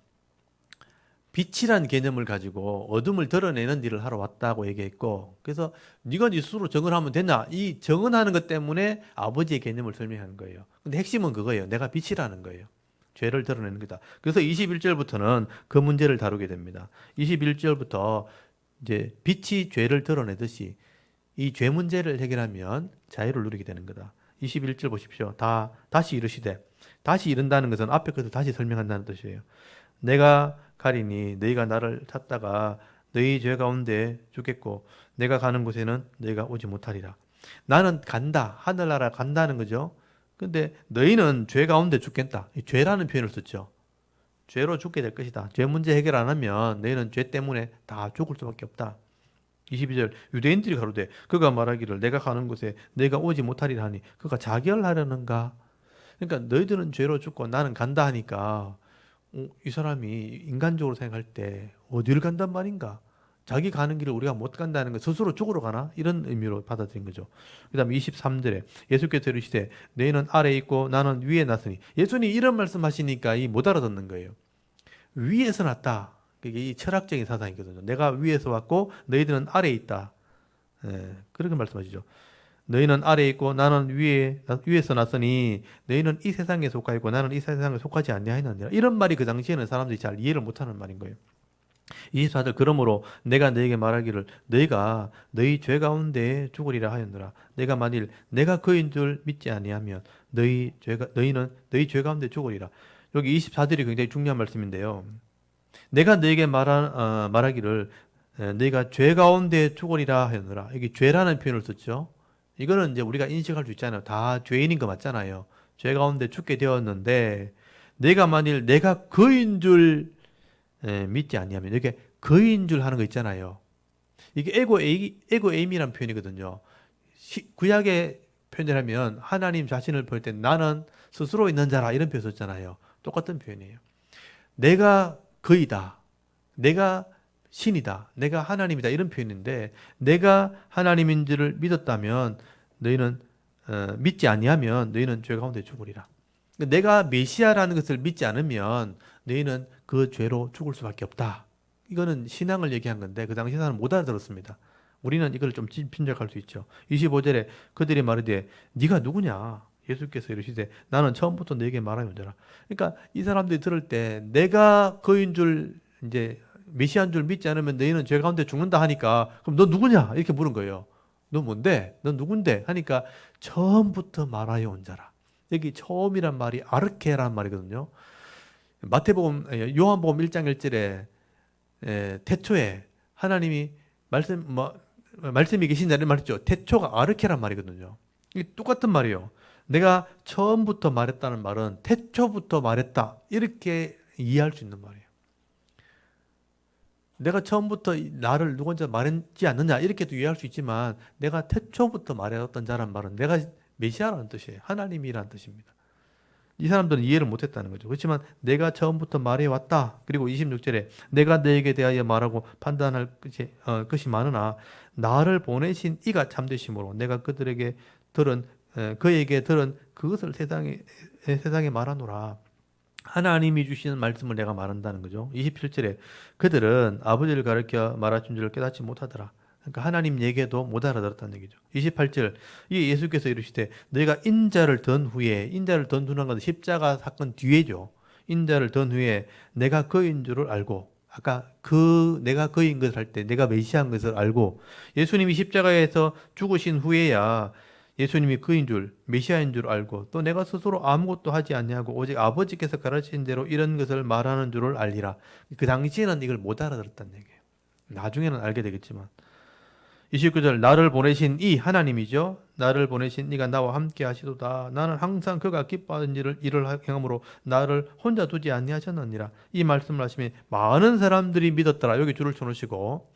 빛이란 개념을 가지고 어둠을 드러내는 일을 하러 왔다고 얘기했고, 그래서 네가 네 스스로 정언하면 되냐? 이 정언하는 것 때문에 아버지의 개념을 설명하는 거예요. 근데 핵심은 그거예요. 내가 빛이라는 거예요. 죄를 드러내는 거다. 그래서 21절부터는 그 문제를 다루게 됩니다. 21절부터 이제 빛이 죄를 드러내듯이 이 죄 문제를 해결하면 자유를 누리게 되는 거다. 21절 보십시오. 다시 이르시되, 다시 이른다는 것은 앞에 것을 다시 설명한다는 뜻이에요. 내가 가리니 너희가 나를 찾다가 너희 죄 가운데 죽겠고 내가 가는 곳에는 너희가 오지 못하리라. 나는 간다. 하늘나라 간다는 거죠. 근데 너희는 죄 가운데 죽겠다. 이 죄라는 표현을 썼죠. 죄로 죽게 될 것이다. 죄 문제 해결 안 하면 너희는 죄 때문에 다 죽을 수밖에 없다. 22절 유대인들이 가로되 그가 말하기를 내가 가는 곳에 내가 오지 못하리라 하니 그가 자결하려는가? 그러니까 너희들은 죄로 죽고 나는 간다 하니까 이 사람이 인간적으로 생각할 때 어디를 간단 말인가? 자기 가는 길을 우리가 못 간다는 거 스스로 죽으러 가나? 이런 의미로 받아들인 거죠. 그 다음에 23절에 예수께서 이르시되 너희는 아래에 있고 나는 위에 났으니 예수님이 이런 말씀 하시니까 못 알아듣는 거예요. 위에서 났다. 그게 이 철학적인 사상이거든요. 내가 위에서 왔고 너희들은 아래에 있다. 그렇게 말씀하시죠. 너희는 아래에 있고 나는 위에서 났으니 너희는 이 세상에 속하 있고 나는 이 세상에 속하지 아니하였느니라. 이런 말이 그 당시에는 사람들이 잘 이해를 못하는 말인 거예요. 24절 그러므로 내가 너희에게 말하기를 너희가 너희 죄 가운데 죽으리라 하였노라. 내가 만일 내가 그인 줄 믿지 아니하면 너희는 너희 죄 가운데 죽으리라. 여기 24절이 굉장히 중요한 말씀인데요. 내가 너희에게 말하기를 너희가 죄 가운데 죽으리라 하였노라. 여기 죄라는 표현을 썼죠. 이거는 이제 우리가 인식할 수 있잖아요. 다 죄인인 거 맞잖아요. 죄 가운데 죽게 되었는데 내가 만일 내가 그인 줄 믿지 아니하면 이게 그인 줄 하는 거 있잖아요. 이게 에고에임이라는 표현이거든요. 구약의 표현이라면 하나님 자신을 볼 때 나는 스스로 있는 자라 이런 표현 썼잖아요. 똑같은 표현이에요. 내가 그이다. 내가 신이다. 내가 하나님이다. 이런 표현인데 내가 하나님인 줄을 믿었다면 너희는 믿지 아니하면 너희는 죄 가운데 죽으리라. 내가 메시아라는 것을 믿지 않으면 너희는 그 죄로 죽을 수밖에 없다. 이거는 신앙을 얘기한 건데 그 당시 사람은 못 알아들었습니다. 우리는 이걸 좀 짐작할 수 있죠. 25절에 그들이 말하되 네가 누구냐? 예수께서 이르시되 나는 처음부터 너에게 말하였노라. 그러니까 이 사람들이 들을 때 내가 그인 줄 이제 메시아인 줄 믿지 않으면 너희는 죄 가운데 죽는다 하니까 그럼 너 누구냐? 이렇게 물은 거예요. 너 뭔데? 너 누군데? 하니까 처음부터 말하여 온 자라. 여기 처음이란 말이 아르케라는 말이거든요. 요한복음 1장 1절에 태초에 하나님이 말씀이 계신다 이런 말이죠. 태초가 아르케란 말이거든요. 이게 똑같은 말이에요. 내가 처음부터 말했다는 말은 태초부터 말했다 이렇게 이해할 수 있는 말이에요. 내가 처음부터 나를 누군지 말했지 않느냐 이렇게도 이해할 수 있지만 내가 태초부터 말해왔던 자란 말은 내가 메시아라는 뜻이에요. 하나님이라는 뜻입니다. 이 사람들은 이해를 못했다는 거죠. 그렇지만 내가 처음부터 말해왔다. 그리고 26절에 내가 너에게 대하여 말하고 판단할 것이 많으나 나를 보내신 이가 참되심으로 내가 그들에게 들은 그에게 들은 그것을 세상에 말하노라. 하나님이 주시는 말씀을 내가 말한다는 거죠. 27절에 그들은 아버지를 가르쳐 말하신 줄을 깨닫지 못하더라. 그러니까 하나님 얘기도 못 알아들었다는 얘기죠. 28절 이 예수께서 이르시되 너희가 인자를 든 후에 것은 십자가 사건 뒤에죠. 인자를 든 후에 내가 그인 줄을 알고 아까 내가 그인 것을 할 때 내가 메시아인 것을 알고 예수님이 십자가에서 죽으신 후에야 예수님이 그인 줄, 메시아인 줄 알고 또 내가 스스로 아무것도 하지 아니하고 오직 아버지께서 가르치신 대로 이런 것을 말하는 줄을 알리라. 그 당시에는 이걸 못 알아들었다는 얘기예요. 나중에는 알게 되겠지만 29절 나를 보내신 이 하나님이죠. 나를 보내신 이가 나와 함께 하시도다. 나는 항상 그가 기뻐하는 일을 행함으로 나를 혼자 두지 아니하셨느니라. 이 말씀을 하시면 많은 사람들이 믿었더라. 여기 줄을 쳐놓으시고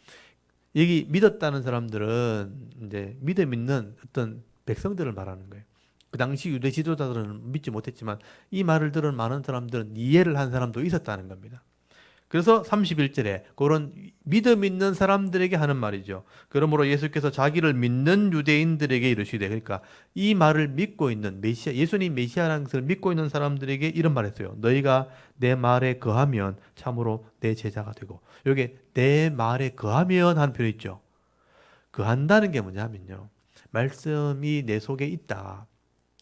여기 믿었다는 사람들은 이제 믿음 있는 어떤 백성들을 말하는 거예요. 그 당시 유대 지도자들은 믿지 못했지만 이 말을 들은 많은 사람들은 이해를 한 사람도 있었다는 겁니다. 그래서 31절에 그런 믿음 있는 사람들에게 하는 말이죠. 그러므로 예수께서 자기를 믿는 유대인들에게 이르시되 그러니까 이 말을 믿고 있는 메시아, 예수님 메시아라는 것을 믿고 있는 사람들에게 이런 말했어요. 너희가 내 말에 거하면 참으로 내 제자가 되고 여기 내 말에 거하면 하는 표현이 있죠. 거한다는 게 뭐냐면요. 말씀이 내 속에 있다.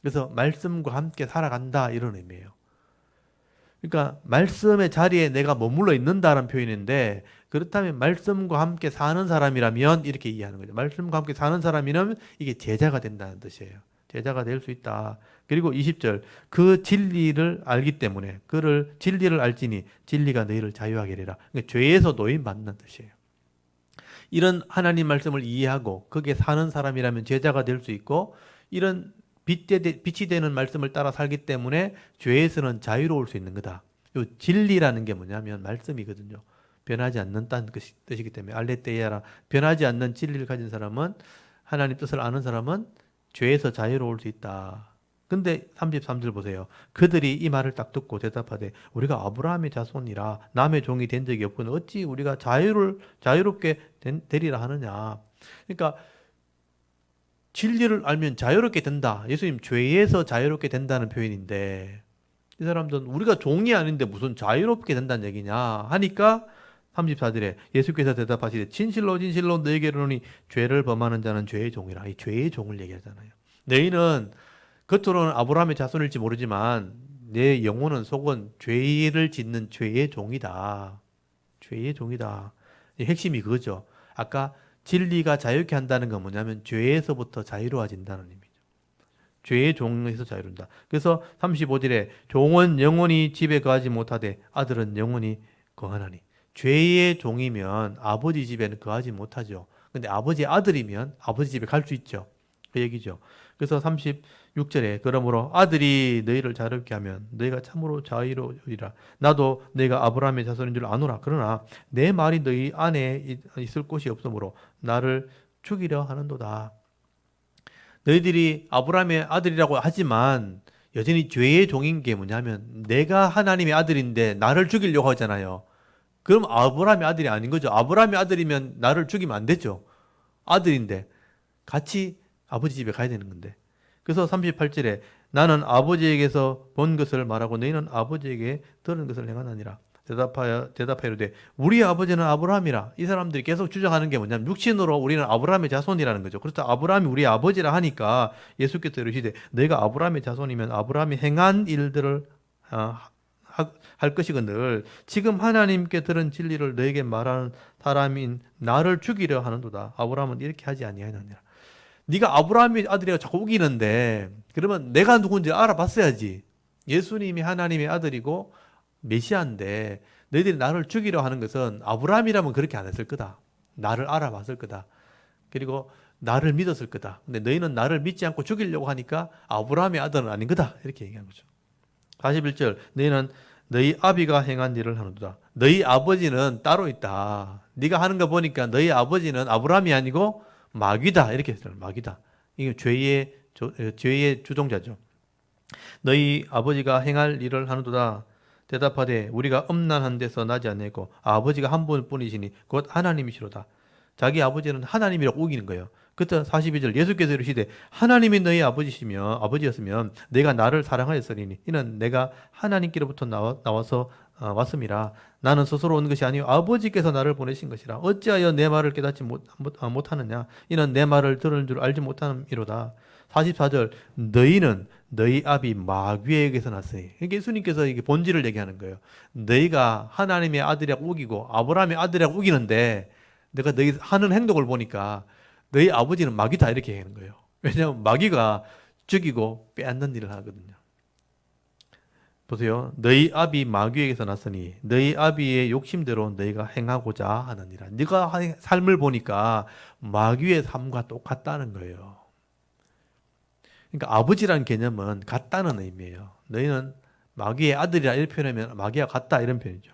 그래서 말씀과 함께 살아간다 이런 의미예요. 그러니까 말씀의 자리에 내가 머물러 있는다라는 표현인데 그렇다면 말씀과 함께 사는 사람이라면 이렇게 이해하는 거죠. 말씀과 함께 사는 사람이라면 이게 제자가 된다는 뜻이에요. 제자가 될 수 있다. 그리고 20절 그 진리를 알기 때문에 그를 진리를 알지니 진리가 너희를 자유하게 하리라. 그러니까 죄에서 노임받는 뜻이에요. 이런 하나님 말씀을 이해하고 거기에 사는 사람이라면 제자가 될 수 있고 이런 빛이 되는 말씀을 따라 살기 때문에 죄에서는 자유로울 수 있는 거다. 이 진리라는 게 뭐냐면 말씀이거든요. 변하지 않는다는 뜻이기 때문에 알레테이아라 변하지 않는 진리를 가진 사람은 하나님 뜻을 아는 사람은 죄에서 자유로울 수 있다. 근데 33절 보세요. 그들이 이 말을 딱 듣고 대답하되 우리가 아브라함의 자손이라 남의 종이 된 적이 없거늘 어찌 우리가 자유롭게 되리라 하느냐. 그러니까 진리를 알면 자유롭게 된다. 예수님 죄에서 자유롭게 된다는 표현인데 이 사람들은 우리가 종이 아닌데 무슨 자유롭게 된다는 얘기냐 하니까 34절에 예수께서 대답하시되 진실로 진실로 너희에게 이르노니 죄를 범하는 자는 죄의 종이라. 이 죄의 종을 얘기하잖아요. 너희는 겉으로는 아브라함의 자손일지 모르지만 내 영혼은 속은 죄를 짓는 죄의 종이다. 죄의 종이다. 핵심이 그거죠. 아까 진리가 자유케 한다는 건 뭐냐면 죄에서부터 자유로워진다는 의미죠. 죄의 종에서 자유로운다. 그래서 35절에 종은 영원히 집에 거하지 못하되 아들은 영원히 거하나니. 죄의 종이면 아버지 집에는 거하지 못하죠. 근데 아버지의 아들이면 아버지 집에 갈 수 있죠. 그 얘기죠. 그래서 36절에 그러므로 아들이 너희를 자유롭게 하면 너희가 참으로 자유로우리라. 나도 너희가 아브라함의 자손인 줄 아노라. 그러나 내 말이 너희 안에 있을 곳이 없으므로 나를 죽이려 하는도다. 너희들이 아브라함의 아들이라고 하지만 여전히 죄의 종인 게 뭐냐면 내가 하나님의 아들인데 나를 죽이려고 하잖아요. 그럼 아브라함의 아들이 아닌 거죠. 아브라함의 아들이면 나를 죽이면 안 되죠. 아들인데 같이 아버지 집에 가야 되는 건데. 그래서 38절에 나는 아버지에게서 본 것을 말하고 너희는 아버지에게 들은 것을 행하느니라. 대답하여되 우리 아버지는 아브라함이라. 이 사람들이 계속 주장하는 게 뭐냐면 육신으로 우리는 아브라함의 자손이라는 거죠. 그렇다 아브라함이 우리 아버지라 하니까 예수께서 이르시되 너희가 아브라함의 자손이면 아브라함이 행한 일들을 할 것이거늘 지금 하나님께 들은 진리를 너에게 말하는 사람인 나를 죽이려 하는도다. 아브라함은 이렇게 하지 아니하느니라. 네가 아브라함의 아들이라고 자꾸 우기는데 그러면 내가 누군지 알아봤어야지. 예수님이 하나님의 아들이고 메시아인데 너희들이 나를 죽이려 하는 것은 아브라함이라면 그렇게 안 했을 거다. 나를 알아봤을 거다. 그리고 나를 믿었을 거다. 근데 너희는 나를 믿지 않고 죽이려고 하니까 아브라함의 아들은 아닌 거다. 이렇게 얘기한 거죠. 41절 너희는 너희 아비가 행한 일을 하는도다. 너희 아버지는 따로 있다. 네가 하는 거 보니까 너희 아버지는 아브라함이 아니고 마귀다. 이렇게 했어요. 마귀다. 이게 죄의 주동자죠. 너희 아버지가 행할 일을 하는도다. 대답하되 우리가 음란한 데서 나지 않고 아버지가 한 분뿐이시니 곧 하나님이시로다. 자기 아버지는 하나님이라고 우기는 거예요. 그때 42절 예수께서 이르시되 하나님이 너희 아버지였으면 내가 나를 사랑하였으리니 이는 내가 하나님께로부터 나와서 왔음이라. 나는 스스로 온 것이 아니요 아버지께서 나를 보내신 것이라. 어찌하여 내 말을 깨닫지 못하느냐. 이는 내 말을 들은 줄 알지 못함이로다. 44절 너희는 너희 아비 마귀에게서 났으니. 그러니까 예수님께서 이게 본질을 얘기하는 거예요. 너희가 하나님의 아들이라고 우기고 아브라함의 아들이라고 우기는데 내가 너희 하는 행동을 보니까 너희 아버지는 마귀다 이렇게 얘기하는 거예요. 왜냐하면 마귀가 죽이고 빼앗는 일을 하거든요. 보세요. 너희 아비 마귀에게서 났으니 너희 아비의 욕심대로 너희가 행하고자 하느니라. 네가 삶을 보니까 마귀의 삶과 똑같다는 거예요. 그러니까 아버지라는 개념은 같다는 의미예요. 너희는 마귀의 아들이라 이렇게 표현하면 마귀와 같다 이런 표현이죠.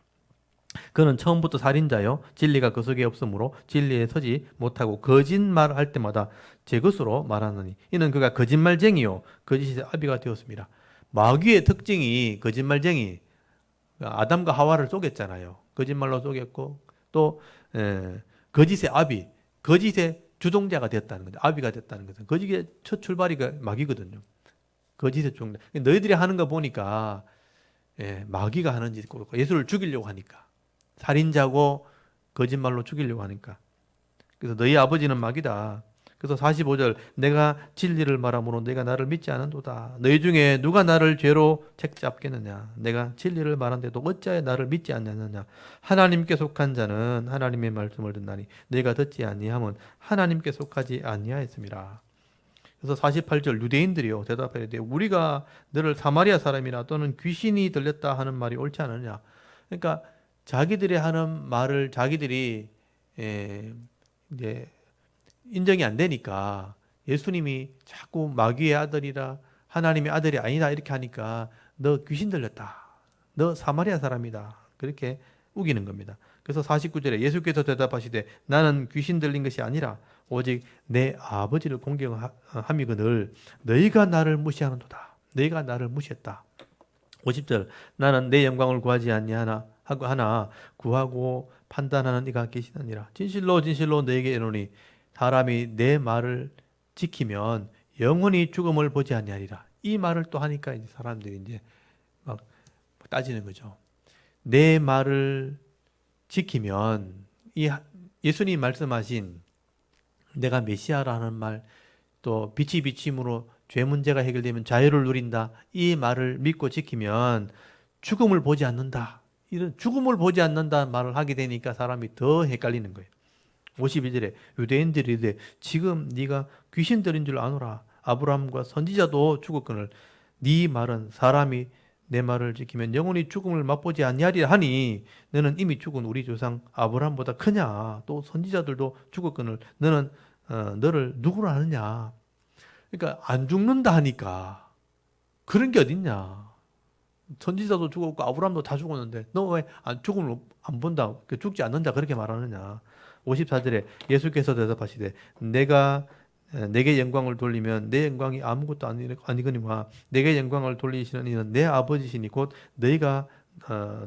그는 처음부터 살인자요 진리가 그 속에 없으므로 진리에 서지 못하고 거짓말을 할 때마다 제 것으로 말하느니 이는 그가 거짓말쟁이요 거짓의 아비가 되었습니다. 마귀의 특징이 거짓말쟁이. 아담과 하와를 속였잖아요. 거짓말로 속였고 또 거짓의 아비, 거짓의 주동자가 되었다는 거죠. 아비가 됐다는 것은 거짓의 첫 출발이 마귀거든요. 거짓의 주동자. 너희들이 하는 거 보니까 마귀가 하는 짓 고 예수를 죽이려고 하니까 살인자고 거짓말로 죽이려고 하니까. 그래서 너희 아버지는 마귀다. 그래서 45절 내가 진리를 말하므로 내가 나를 믿지 않은도다. 너희 중에 누가 나를 죄로 책잡겠느냐. 내가 진리를 말한데도 어찌하여 나를 믿지 않느냐. 하나님께 속한 자는 하나님의 말씀을 듣나니 내가 듣지 아니함은 하나님께 속하지 아니하였습니다. 그래서 48절 유대인들이요 대답하되 우리가 너를 사마리아 사람이나 또는 귀신이 들렸다 하는 말이 옳지 않느냐. 그러니까 자기들이 하는 말을 자기들이 이제 인정이 안 되니까 예수님이 자꾸 마귀의 아들이라 하나님의 아들이 아니다 이렇게 하니까 너 귀신 들렸다. 너 사마리아 사람이다. 그렇게 우기는 겁니다. 그래서 49절에 예수께서 대답하시되 나는 귀신 들린 것이 아니라 오직 내 아버지를 공경함이거늘 너희가 나를 무시하는도다. 너희가 나를 무시했다. 50절 나는 내 영광을 구하지 아니하나 구하고 판단하는 이가 계시느니라. 진실로 진실로 너에게 이르노니 사람이 내 말을 지키면 영원히 죽음을 보지 아니하리라. 이 말을 또 하니까 이제 사람들이 이제 막 따지는 거죠. 내 말을 지키면 이 예수님 말씀하신 내가 메시아라는 말, 또 빛이 비침으로 죄 문제가 해결되면 자유를 누린다. 이 말을 믿고 지키면 죽음을 보지 않는다. 이런 죽음을 보지 않는다는 말을 하게 되니까 사람이 더 헷갈리는 거예요. 52절에 유대인들이 이르되 지금 네가 귀신 들인 줄 아노라. 아브라함과 선지자도 죽었거늘 네 말은 사람이 내 말을 지키면 영원히 죽음을 맛보지 아니하리라 하니 너는 이미 죽은 우리 조상 아브라함보다 크냐. 또 선지자들도 죽었거늘 너는 너를 누구로 아느냐. 그러니까 안 죽는다 하니까 그런 게 어딨냐. 선지자도 죽었고 아브라함도 다 죽었는데 너 왜 죽음을 안 본다. 죽지 않는다 그렇게 말하느냐. 54절에 예수께서 대답하시되 내가 내게 영광을 돌리면 내 영광이 아무것도 아니거니와 내게 영광을 돌리시는 이는 내 아버지시니 곧 너희가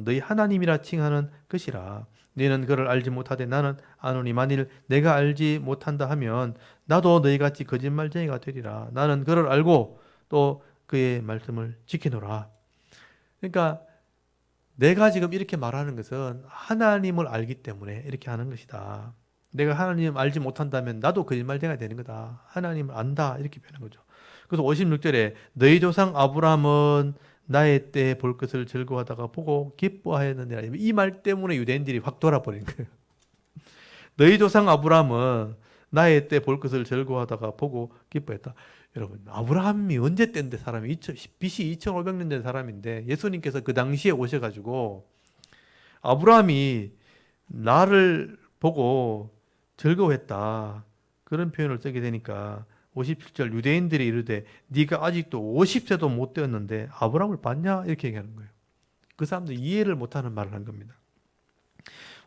너희 하나님이라 칭하는 것이라. 너희는 그를 알지 못하되 나는 아노니 만일 내가 알지 못한다 하면 나도 너희같이 거짓말쟁이가 되리라. 나는 그를 알고 또 그의 말씀을 지키노라. 그러니까 내가 지금 이렇게 말하는 것은 하나님을 알기 때문에 이렇게 하는 것이다. 내가 하나님을 알지 못한다면 나도 거짓말쟁이가 되는 거다. 하나님을 안다 이렇게 표현한 거죠. 그래서 56절에 너희 조상 아브라함은 나의 때에 볼 것을 즐거워하다가 보고 기뻐하였느니라. 이 말 때문에 유대인들이 확 돌아버린 거예요. 너희 조상 아브라함은 나의 때 볼 것을 즐거워하다가 보고 기뻐했다. 여러분 아브라함이 언제 때인데 사람이 BC 2500년 된 사람인데 예수님께서 그 당시에 오셔가지고 아브라함이 나를 보고 즐거워했다 그런 표현을 쓰게 되니까 57절 유대인들이 이르되 네가 아직도 50세도 못 되었는데 아브라함을 봤냐 이렇게 얘기하는 거예요. 그 사람들 이해를 못하는 말을 한 겁니다.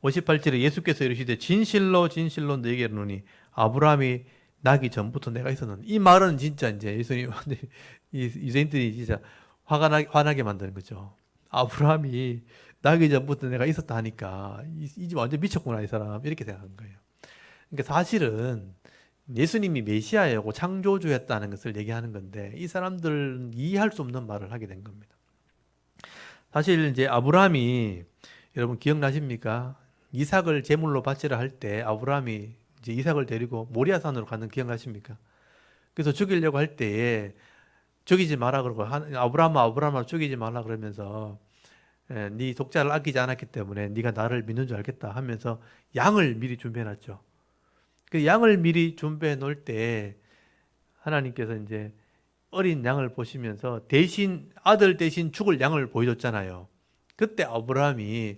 58절에 예수께서 이르시되 진실로 진실로 너에게 이르노니 아브라함이 나기 전부터 내가 있었는데, 이 말은 진짜 이제 예수님 이 유대인들이 진짜 화나게 만드는 거죠. 아브라함이 나기 전부터 내가 있었다 하니까 이 집 완전 미쳤구나 이 사람, 이렇게 생각한 거예요. 그러니까 사실은 예수님이 메시아였고 창조주였다는 것을 얘기하는 건데, 이 사람들은 이해할 수 없는 말을 하게 된 겁니다. 사실 이제 아브라함이, 여러분 기억나십니까? 이삭을 제물로 바치라 할 때 아브라함이 이제 이삭을 데리고 모리아산으로 가는 기억나십니까? 그래서 죽이려고 할 때에 죽이지 마라 그러고, 아브라함아 죽이지 말라 그러면서 네 독자를 아끼지 않았기 때문에 네가 나를 믿는 줄 알겠다 하면서 양을 미리 준비해 놨죠. 그 양을 미리 준비해 놓을 때 하나님께서 이제 어린 양을 보시면서 대신 아들 대신 죽을 양을 보여줬잖아요. 그때 아브라함이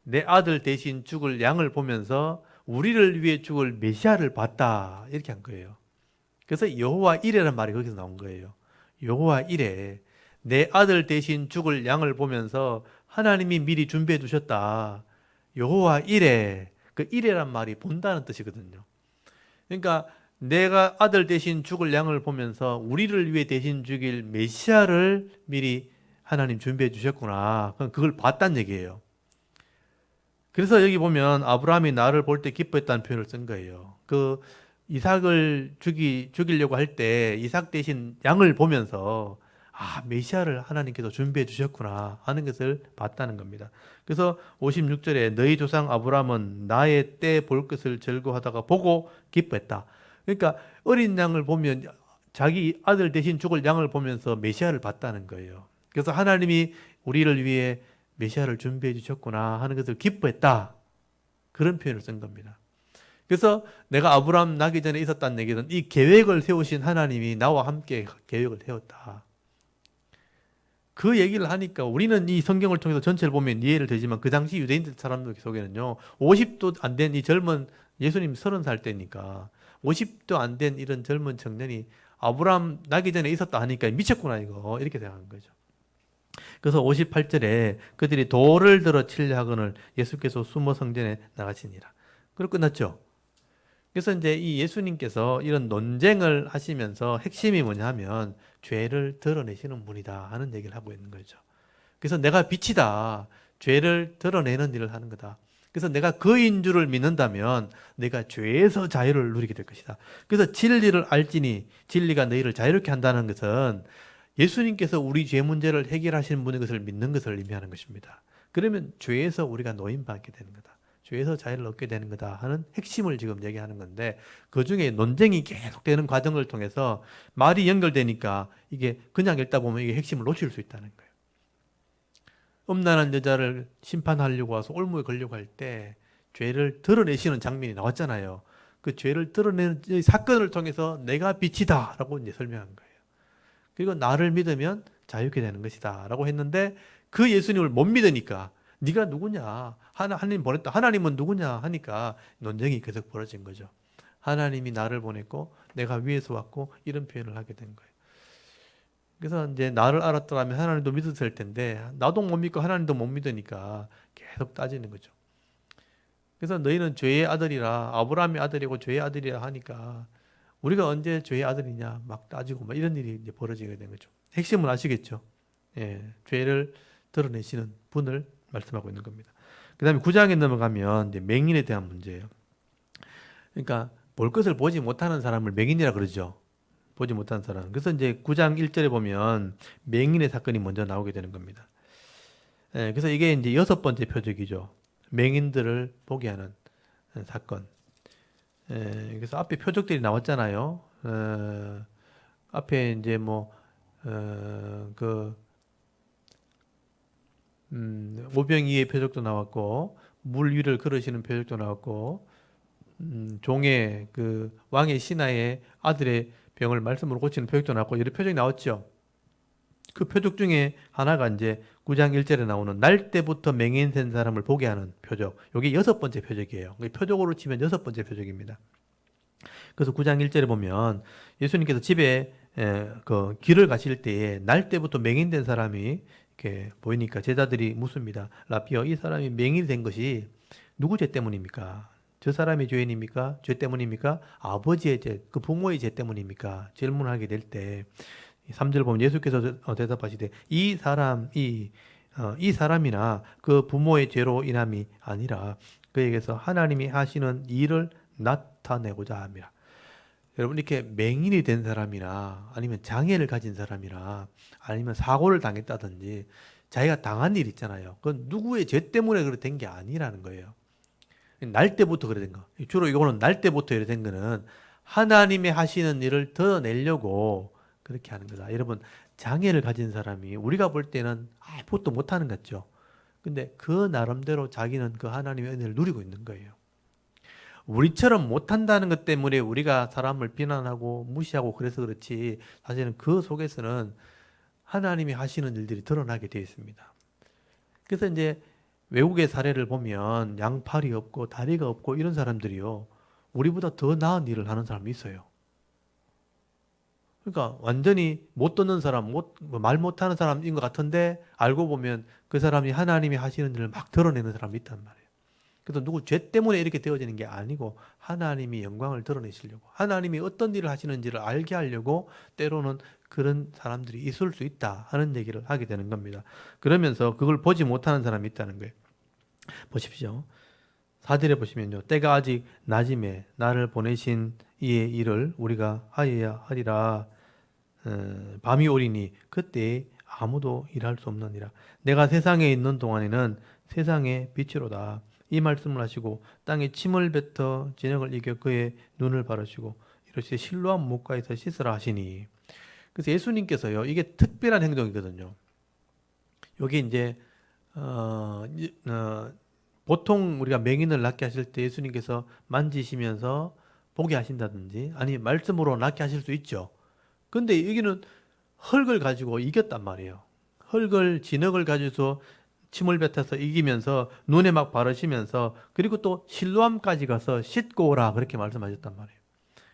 내 아들 대신 죽을 양을 보면서 우리를 위해 죽을 메시아를 봤다, 이렇게 한 거예요. 그래서 여호와 이레라는 말이 거기서 나온 거예요. 여호와 이레, 내 아들 대신 죽을 양을 보면서 하나님이 미리 준비해 두셨다. 여호와 이레, 그 이레란 말이 본다는 뜻이거든요. 그러니까 내가 아들 대신 죽을 양을 보면서 우리를 위해 대신 죽일 메시아를 미리 하나님 준비해 주셨구나. 그걸 봤다는 얘기예요. 그래서 여기 보면 아브라함이 나를 볼 때 기뻐했다는 표현을 쓴 거예요. 그 이삭을 죽이려고 할 때 이삭 대신 양을 보면서 메시아를 하나님께서 준비해 주셨구나 하는 것을 봤다는 겁니다. 그래서 56절에 너희 조상 아브라함은 나의 때 볼 것을 즐거워하다가 보고 기뻐했다. 그러니까 어린 양을 보면 자기 아들 대신 죽을 양을 보면서 메시아를 봤다는 거예요. 그래서 하나님이 우리를 위해 메시아를 준비해 주셨구나 하는 것을 기뻐했다. 그런 표현을 쓴 겁니다. 그래서 내가 아브라함 나기 전에 있었다는 얘기는 이 계획을 세우신 하나님이 나와 함께 계획을 세웠다. 그 얘기를 하니까 우리는 이 성경을 통해서 전체를 보면 이해를 되지만 그 당시 유대인들 사람들 속에는요, 50도 안 된 이 젊은, 예수님 30살 때니까 50도 안 된 이런 젊은 청년이 아브라함 나기 전에 있었다 하니까 미쳤구나 이거, 이렇게 생각한 거죠. 그래서 58절에 그들이 돌을 들어 치려 하거늘 예수께서 숨어 성전에 나가시니라. 그리고 끝났죠. 그래서 이제 이 예수님께서 이런 논쟁을 하시면서 핵심이 뭐냐 하면 죄를 드러내시는 분이다 하는 얘기를 하고 있는 거죠. 그래서 내가 빛이다. 죄를 드러내는 일을 하는 거다. 그래서 내가 그인 줄을 믿는다면 내가 죄에서 자유를 누리게 될 것이다. 그래서 진리를 알지니 진리가 너희를 자유롭게 한다는 것은 예수님께서 우리 죄 문제를 해결하시는 분인 것을 믿는 것을 의미하는 것입니다. 그러면 죄에서 우리가 노임받게 되는 거다. 죄에서 자유를 얻게 되는 거다 하는 핵심을 지금 얘기하는 건데, 그 중에 논쟁이 계속되는 과정을 통해서 말이 연결되니까 이게 그냥 읽다 보면 이게 핵심을 놓칠 수 있다는 거예요. 음란한 여자를 심판하려고 와서 올무에 걸려고 할 때 죄를 드러내시는 장면이 나왔잖아요. 그 죄를 드러내는 사건을 통해서 내가 빛이다 라고 이제 설명한 거예요. 그리고 나를 믿으면 자유케 되는 것이다 라고 했는데, 그 예수님을 못 믿으니까 네가 누구냐, 하나님 보냈다, 하나님은 누구냐 하니까 논쟁이 계속 벌어진 거죠. 하나님이 나를 보냈고 내가 위에서 왔고 이런 표현을 하게 된 거예요. 그래서 이제 나를 알았더라면 하나님도 믿었을 텐데 나도 못 믿고 하나님도 못 믿으니까 계속 따지는 거죠. 그래서 너희는 죄의 아들이라, 아브라함의 아들이고 죄의 아들이라 하니까 우리가 언제 죄의 아들이냐 막 따지고 막 이런 일이 이제 벌어지게 된 거죠. 핵심은 아시겠죠? 예, 죄를 드러내시는 분을 말씀하고 있는 겁니다. 그 다음에 9장에 넘어가면 이제 맹인에 대한 문제예요. 그러니까 볼 것을 보지 못하는 사람을 맹인이라 그러죠. 보지 못하는 사람. 그래서 이제 9장 1절에 보면 맹인의 사건이 먼저 나오게 되는 겁니다. 예, 그래서 이게 이제 6번째 표적이죠. 맹인들을 보게 하는 사건. 그래서 앞에 표적들이 나왔잖아요. 앞에 이제 오병이의 표적도 나왔고, 물 위를 걸으시는 표적도 나왔고, 종의 그 왕의 신하의 아들의 병을 말씀으로 고치는 표적도 나왔고, 여러 표적이 나왔죠. 그 표적 중에 하나가 이제 9장 1절에 나오는 날 때부터 맹인 된 사람을 보게 하는 표적. 이게 6번째 표적이에요. 표적으로 치면 6번째 표적입니다. 그래서 9장 1절에 보면 예수님께서 집에 그 길을 가실 때에 날 때부터 맹인 된 사람이 이렇게 보이니까 제자들이 묻습니다. 라비어, 이 사람이 맹인이 된 것이 누구 죄 때문입니까? 저 사람의 죄인입니까? 죄 때문입니까? 아버지의 죄, 그 부모의 죄 때문입니까? 질문하게 될 때 3절 보면 예수께서 대답하시되 이 사람이나 그 부모의 죄로 인함이 아니라 그에게서 하나님이 하시는 일을 나타내고자 합니다. 여러분, 이렇게 맹인이 된 사람이나 아니면 장애를 가진 사람이나 아니면 사고를 당했다든지 자기가 당한 일 있잖아요. 그건 누구의 죄 때문에 그렇게 된 게 아니라는 거예요. 날 때부터 그래 된 거. 주로 이거는 날 때부터 이래 된 거는 하나님이 하시는 일을 드러내려고 그렇게 하는 거다. 여러분, 장애를 가진 사람이 우리가 볼 때는 아무것도 못하는 것 같죠. 근데 그 나름대로 자기는 그 하나님의 은혜를 누리고 있는 거예요. 우리처럼 못한다는 것 때문에 우리가 사람을 비난하고 무시하고 그래서 그렇지, 사실은 그 속에서는 하나님이 하시는 일들이 드러나게 되어 있습니다. 그래서 이제 외국의 사례를 보면 양팔이 없고 다리가 없고 이런 사람들이요, 우리보다 더 나은 일을 하는 사람이 있어요. 그러니까 완전히 못 듣는 사람, 말 못하는 사람인 것 같은데 알고 보면 그 사람이 하나님이 하시는 일을 막 드러내는 사람이 있단 말이에요. 그래서 누구 죄 때문에 이렇게 되어지는 게 아니고 하나님이 영광을 드러내시려고, 하나님이 어떤 일을 하시는지를 알게 하려고 때로는 그런 사람들이 있을 수 있다 하는 얘기를 하게 되는 겁니다. 그러면서 그걸 보지 못하는 사람이 있다는 거예요. 보십시오. 4절에 보시면요, 때가 아직 낮임에 나를 보내신 이의 일을 우리가 하여야 하리라. 밤이 오리니 그때 아무도 일할 수 없느니라. 내가 세상에 있는 동안에는 세상의 빛이로다. 이 말씀을 하시고 땅에 침을 뱉어 진흙을 이겨 그의 눈을 바르시고 이렇게 실로암 못가에서 씻으라 하시니. 그래서 예수님께서요, 이게 특별한 행동이거든요. 여기 이제 보통 우리가 맹인을 낫게 하실 때 예수님께서 만지시면서 보게 하신다든지 아니 말씀으로 낫게 하실 수 있죠. 근데 여기는 흙을 가지고 이겼단 말이에요. 흙을, 진흙을 가지고서 침을 뱉어서 이기면서 눈에 막 바르시면서 그리고 또 실로암까지 가서 씻고 오라 그렇게 말씀하셨단 말이에요.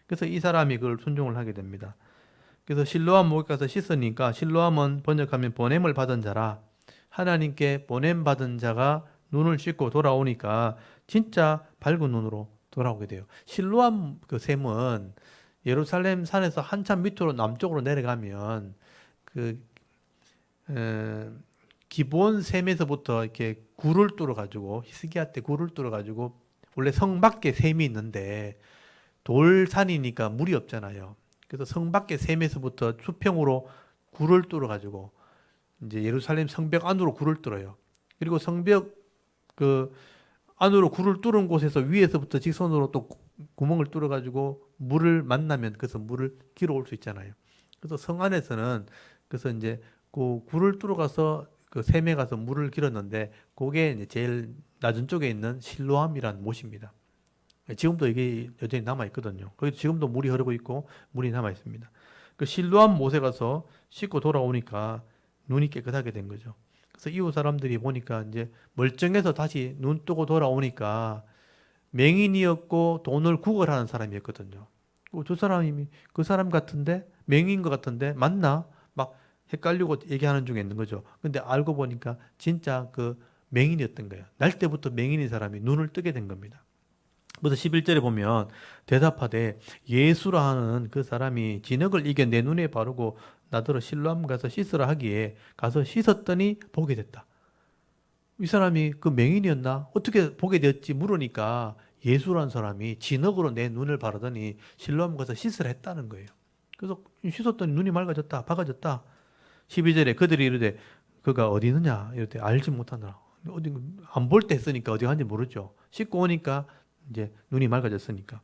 그래서 이 사람이 그걸 순종을 하게 됩니다. 그래서 실로암 목에 가서 씻으니까, 실로암은 번역하면 보냄을 받은 자라, 하나님께 보냄 받은 자가 눈을 씻고 돌아오니까 진짜 밝은 눈으로 돌아오게 돼요. 실로암 그 샘은 예루살렘 산에서 한참 밑으로 남쪽으로 내려가면 그 기본 샘에서부터 이렇게 굴을 뚫어 가지고, 히스기야 때 굴을 뚫어 가지고, 원래 성 밖에 샘이 있는데 돌산이니까 물이 없잖아요. 그래서 성 밖에 샘에서부터 수평으로 굴을 뚫어 가지고 이제 예루살렘 성벽 안으로 굴을 뚫어요. 그리고 성벽 그 안으로 굴을 뚫은 곳에서 위에서부터 직선으로 또 구멍을 뚫어 가지고 물을 만나면 그래서 물을 길어 올 수 있잖아요. 그래서 성 안에서는 그래서 이제 그 굴을 뚫어 가서 그 샘에 가서 물을 길었는데 그게 이제 제일 낮은 쪽에 있는 실로암이라는 못입니다. 지금도 이게 여전히 남아 있거든요. 거기 지금도 물이 흐르고 있고 물이 남아 있습니다. 그 실로암 못에 가서 씻고 돌아오니까 눈이 깨끗하게 된 거죠. 그래서 이웃 사람들이 보니까 이제 멀쩡해서 다시 눈 뜨고 돌아오니까 맹인이었고 돈을 구걸하는 사람이었거든요. 저 사람이 그 사람 같은데, 맹인인 것 같은데 맞나? 막 헷갈리고 얘기하는 중에 있는 거죠. 근데 알고 보니까 진짜 그 맹인이었던 거예요. 날 때부터 맹인인 사람이 눈을 뜨게 된 겁니다. 그래서 11절에 보면 대답하되 예수라 하는 그 사람이 진흙을 이겨 내 눈에 바르고 나더러 실로암 가서 씻으라 하기에 가서 씻었더니 보게 됐다. 이 사람이 그 맹인이었나? 어떻게 보게 됐지? 물으니까 예수라는 사람이 진흙으로 내 눈을 바르더니 실로암 가서 씻으라 했다는 거예요. 그래서 씻었더니 눈이 맑아졌다, 밝아졌다. 12절에 그들이 이르되 그가 어디 있느냐? 이럴 때 알지 못하느라. 어디 안 볼 때 했으니까 어디 갔는지 모르죠. 씻고 오니까 이제 눈이 맑아졌으니까.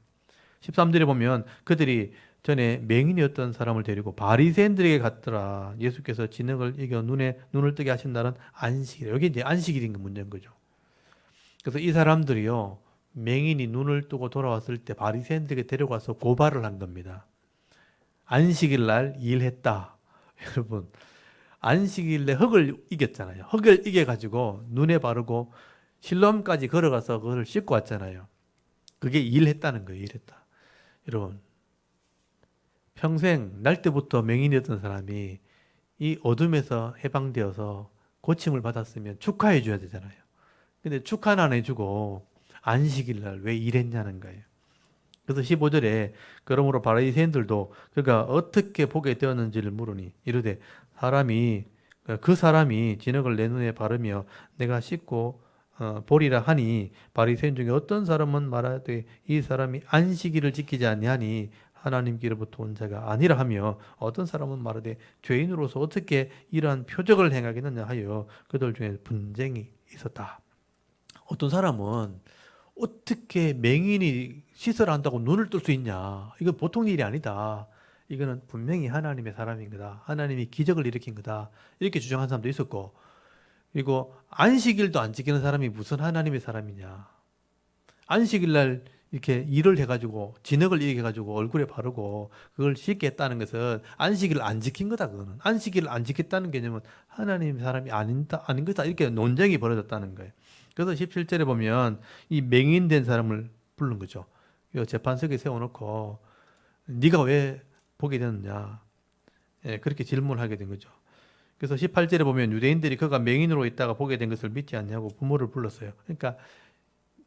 13절에 보면 그들이 전에 맹인이었던 사람을 데리고 바리새인들에게 갔더라. 예수께서 진흙을 이겨 눈을 뜨게 하신 날은 안식일. 여기 이제 안식일인 게 문제인 거죠. 그래서 이 사람들이요, 맹인이 눈을 뜨고 돌아왔을 때 바리새인들에게 데려가서 고발을 한 겁니다. 안식일 날 일했다. 여러분, 안식일에 흙을 이겼잖아요. 흙을 이겨가지고 눈에 바르고 실로암까지 걸어가서 그걸 씻고 왔잖아요. 그게 일했다는 거예요. 일했다. 여러분, 평생 날 때부터 맹인이었던 사람이 이 어둠에서 해방되어서 고침을 받았으면 축하해 줘야 되잖아요. 근데 축하는 안 해주고 안식일 날 왜 일했냐는 거예요. 그래서 15절에 그러므로 바리새인들도 그가 어떻게 보게 되었는지를 물으니 이르되 그 사람이 진흙을 내 눈에 바르며 내가 씻고 보리라 하니 바리새인 중에 어떤 사람은 말하되 이 사람이 안식일을 지키지 아니하니 하나님께로부터 온 자가 아니라 하며 어떤 사람은 말하되 죄인으로서 어떻게 이러한 표적을 행하겠느냐 하여 그들 중에 분쟁이 있었다. 어떤 사람은 어떻게 맹인이 시설을 한다고 눈을 뜰 수 있냐? 이건 보통 일이 아니다. 이거는 분명히 하나님의 사람인 거다. 하나님이 기적을 일으킨 거다. 이렇게 주장한 사람도 있었고, 그리고 안식일도 안 지키는 사람이 무슨 하나님의 사람이냐? 안식일 날 이렇게 일을 해가지고 진흙을 일으켜가지고 얼굴에 바르고 그걸 씻게 했다는 것은 안식일을 안 지킨 거다. 그거는 안식일을 안 지켰다는 개념은 하나님의 사람이 아닌 거다. 이렇게 논쟁이 벌어졌다는 거예요. 그래서 17절에 보면 이 맹인된 사람을 부른 거죠. 재판석에 세워놓고 네가 왜 보게 됐느냐, 그렇게 질문하게 된 거죠. 그래서 18절에 보면 유대인들이 그가 맹인으로 있다가 보게 된 것을 믿지 않냐고 부모를 불렀어요. 그러니까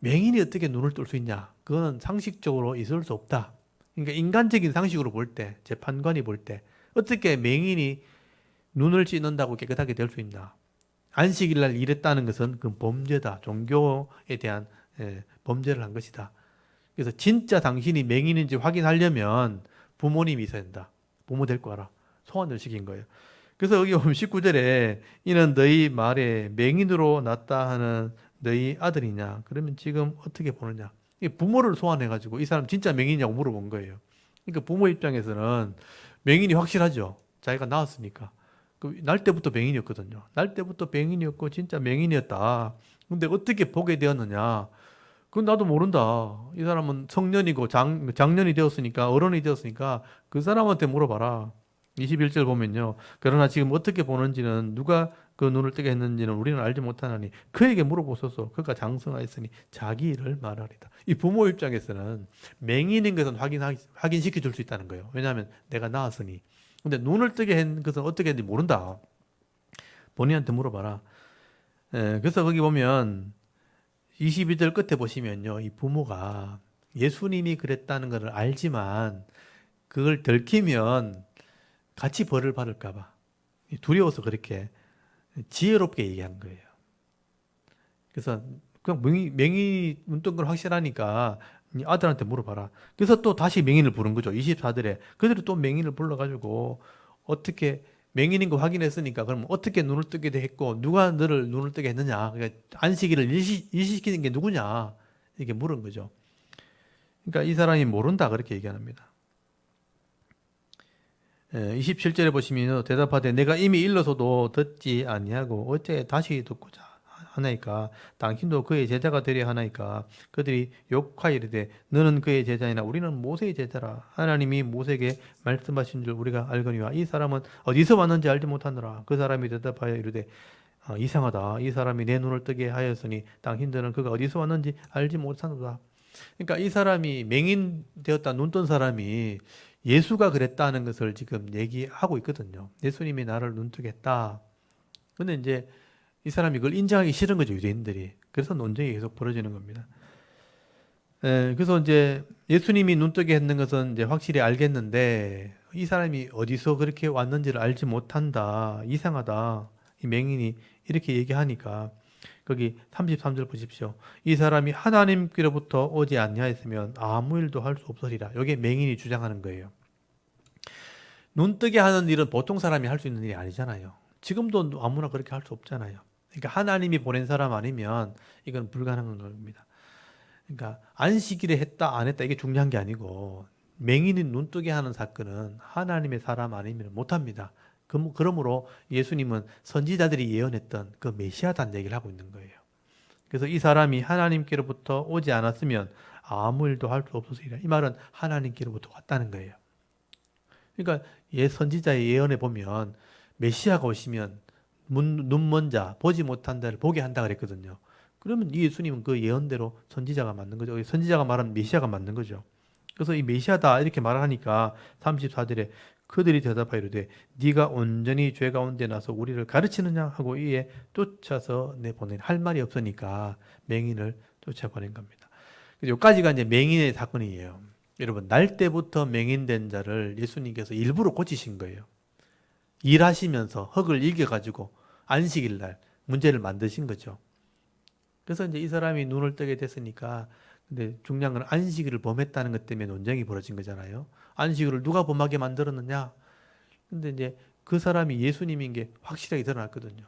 맹인이 어떻게 눈을 뜰 수 있냐? 그거는 상식적으로 있을 수 없다. 그러니까 인간적인 상식으로 볼 때, 재판관이 볼 때 어떻게 맹인이 눈을 찌는다고 깨끗하게 될 수 있나? 안식일 날 일했다는 것은 그 범죄다. 종교에 대한 범죄를 한 것이다. 그래서 진짜 당신이 맹인인지 확인하려면 부모님이 있어야 된다. 부모 데리고 와라. 소환을 시킨 거예요. 그래서 여기 보면 19절에 이는 너희 말에 맹인으로 났다 하는 너희 아들이냐? 그러면 지금 어떻게 보느냐? 부모를 소환해가지고 이 사람 진짜 맹인이냐고 물어본 거예요. 그러니까 부모 입장에서는 맹인이 확실하죠. 자기가 낳았으니까. 날 때부터 맹인이었거든요. 날 때부터 맹인이었고 진짜 맹인이었다. 근데 어떻게 보게 되었느냐? 그건 나도 모른다. 이 사람은 성년이고 장년이 되었으니까 어른이 되었으니까 그 사람한테 물어봐라. 21절 보면요. 그러나 지금 어떻게 보는지는 누가 그 눈을 뜨게 했는지는 우리는 알지 못하나니 그에게 물어보소서. 그가 장성하였으니 자기 일을 말하리다. 이 부모 입장에서는 맹인인 것은 확인시켜 줄 수 있다는 거예요. 왜냐하면 내가 낳았으니. 근데 눈을 뜨게 한 것은 어떻게 했는지 모른다. 본인한테 물어봐라. 그래서 거기 보면 22절 끝에 보시면요. 이 부모가 예수님이 그랬다는 것을 알지만 그걸 들키면 같이 벌을 받을까 봐 두려워서 그렇게 지혜롭게 얘기한 거예요. 그래서 그냥 맹인이 눈 뜬 걸 확실하니까 아들한테 물어봐라. 그래서 또 다시 맹인을 부른 거죠. 24절에. 그들이 또 맹인을 불러가지고 어떻게 맹인인 거 확인했으니까 그럼 어떻게 눈을 뜨게 했고 누가 너를 눈을 뜨게 했느냐. 그러니까 안식일을 일시키는 게 누구냐. 이렇게 물은 거죠. 그러니까 이 사람이 모른다 그렇게 얘기합니다. 27절에 보시면 대답하되 내가 이미 일러서도 듣지 아니하고 어째 다시 듣고자 하나이까 당신도 그의 제자가 되려 하나이까 그들이 욕하여 이르되 너는 그의 제자이나 우리는 모세의 제자라 하나님이 모세에게 말씀하신 줄 우리가 알거니와 이 사람은 어디서 왔는지 알지 못하노라 그 사람이 대답하여 이르되 이상하다 이 사람이 내 눈을 뜨게 하였으니 당신들은 그가 어디서 왔는지 알지 못하노라. 그러니까 이 사람이 맹인 되었다 눈 뜬 사람이 예수가 그랬다는 것을 지금 얘기하고 있거든요. 예수님이 나를 눈뜨게 했다. 근데 이제 이 사람이 그걸 인정하기 싫은 거죠, 유대인들이. 그래서 논쟁이 계속 벌어지는 겁니다. 그래서 이제 예수님이 눈뜨게 했는 것은 이제 확실히 알겠는데 이 사람이 어디서 그렇게 왔는지를 알지 못한다. 이상하다. 이 맹인이 이렇게 얘기하니까 거기 33절 보십시오. 이 사람이 하나님께로부터 오지 아니하였으면 아무 일도 할 수 없으리라. 이게 맹인이 주장하는 거예요. 눈뜨게 하는 일은 보통 사람이 할 수 있는 일이 아니잖아요. 지금도 아무나 그렇게 할 수 없잖아요. 그러니까 하나님이 보낸 사람 아니면 이건 불가능한 겁니다. 그러니까 안식일에 했다 안 했다 이게 중요한 게 아니고 맹인이 눈뜨게 하는 사건은 하나님의 사람 아니면 못합니다. 그러므로 예수님은 선지자들이 예언했던 그 메시아다는 얘기를 하고 있는 거예요. 그래서 이 사람이 하나님께로부터 오지 않았으면 아무 일도 할 수 없었으리라. 이 말은 하나님께로부터 왔다는 거예요. 그러니까 선지자의 예언에 보면 메시아가 오시면 눈먼 자, 보지 못한 자를 보게 한다 그랬거든요. 그러면 이 예수님은 그 예언대로 선지자가 맞는 거죠. 선지자가 말한 메시아가 맞는 거죠. 그래서 이 메시아다 이렇게 말을 하니까 34절에 그들이 대답하여 이르되 네가 온전히 죄 가운데 나서 우리를 가르치느냐 하고 이에 쫓아서 내보내니 할 말이 없으니까 맹인을 쫓아보낸 겁니다. 여기까지가 이제 맹인의 사건이에요. 여러분 날 때부터 맹인된 자를 예수님께서 일부러 고치신 거예요. 일하시면서 흙을 이겨가지고 안식일 날 문제를 만드신 거죠. 그래서 이제 이 사람이 눈을 뜨게 됐으니까 근데 중요한 건 안식일을 범했다는 것 때문에 논쟁이 벌어진 거잖아요. 안식일을 누가 범하게 만들었느냐? 근데 이제 그 사람이 예수님인 게 확실하게 드러났거든요.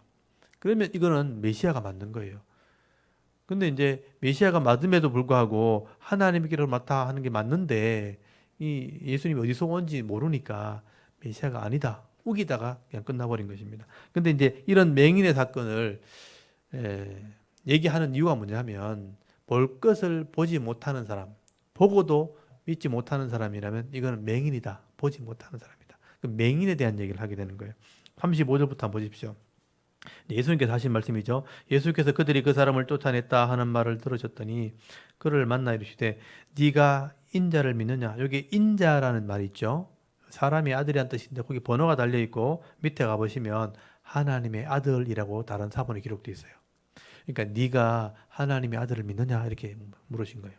그러면 이거는 메시아가 만든 거예요. 근데 이제 메시아가 맞음에도 불구하고 하나님의 길을 맡아 하는 게 맞는데 이 예수님이 어디서 온지 모르니까 메시아가 아니다. 우기다가 그냥 끝나버린 것입니다. 근데 이제 이런 맹인의 사건을 얘기하는 이유가 뭐냐면 볼 것을 보지 못하는 사람, 보고도 믿지 못하는 사람이라면 이거는 맹인이다. 보지 못하는 사람이다. 그 맹인에 대한 얘기를 하게 되는 거예요. 35절부터 한번 보십시오. 예수님께서 하신 말씀이죠. 예수께서 그들이 그 사람을 쫓아냈다 하는 말을 들으셨더니 그를 만나 이르시되 네가 인자를 믿느냐. 여기 인자라는 말이 있죠. 사람이 아들이란 뜻인데 거기 번호가 달려 있고 밑에 가보시면 하나님의 아들이라고 다른 사본에 기록되어 있어요. 그러니까 네가 하나님의 아들을 믿느냐 이렇게 물으신 거예요.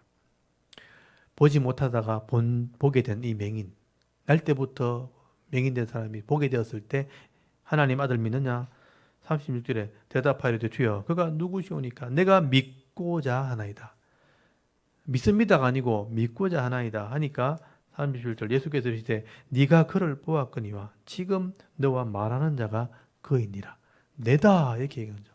보지 못하다가 보게 된 이 맹인, 날 때부터 맹인된 사람이 보게 되었을 때 하나님 아들 믿느냐? 36절에 대답하이르되 주여 그가 누구시오니까 내가 믿고자 하나이다. 믿습니다가 아니고 믿고자 하나이다 하니까 37절 예수께서 이르시되 네가 그를 보았거니와 지금 너와 말하는 자가 그이니라. 내다 이렇게 얘기한 거죠.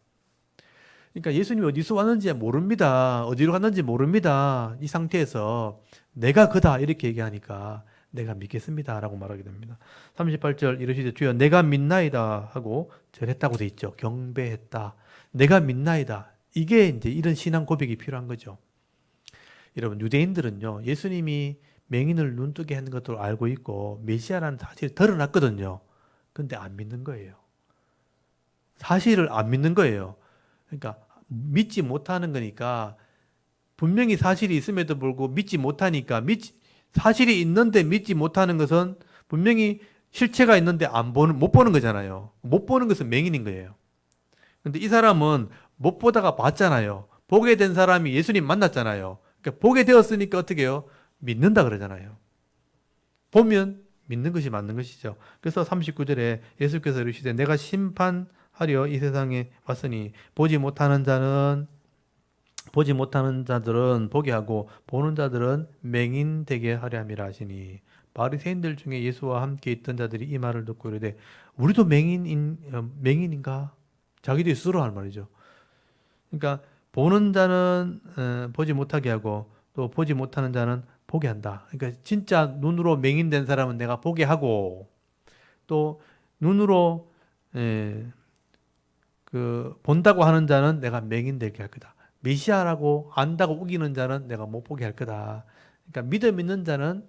그러니까 예수님이 어디서 왔는지 모릅니다. 어디로 갔는지 모릅니다. 이 상태에서 내가 그다 이렇게 얘기하니까 내가 믿겠습니다 라고 말하게 됩니다. 38절 이르시되 주여 내가 믿나이다 하고 절했다고 돼 있죠. 경배했다. 내가 믿나이다. 이게 이제 이런 신앙 고백이 필요한 거죠. 여러분 유대인들은요 예수님이 맹인을 눈뜨게 하는 것도 알고 있고 메시아라는 사실이 드러났거든요. 근데 안 믿는 거예요. 사실을 안 믿는 거예요. 그러니까 믿지 못하는 거니까 분명히 사실이 있음에도 불구하고 믿지 못하니까 사실이 있는데 믿지 못하는 것은 분명히 실체가 있는데 못 보는 거잖아요. 못 보는 것은 맹인인 거예요. 근데 이 사람은 못 보다가 봤잖아요. 보게 된 사람이 예수님 만났잖아요. 그러니까 보게 되었으니까 어떻게 해요? 믿는다 그러잖아요. 보면 믿는 것이 맞는 것이죠. 그래서 39절에 예수께서 이르시되 내가 심판하려 이 세상에 왔으니 보지 못하는 자들은 보게 하고 보는 자들은 맹인 되게 하려 함이라 하시니 바리새인들 중에 예수와 함께 있던 자들이 이 말을 듣고 이르되 우리도 맹인인가? 자기들이 스스로 할 말이죠. 그러니까 보는 자는 보지 못하게 하고 또 보지 못하는 자는 보게 한다. 그러니까 진짜 눈으로 맹인된 사람은 내가 보게 하고 또 눈으로 본다고 하는 자는 내가 맹인 되게 할 거다. 메시아라고 안다고 우기는 자는 내가 못 보게 할 거다. 그러니까 믿는 자는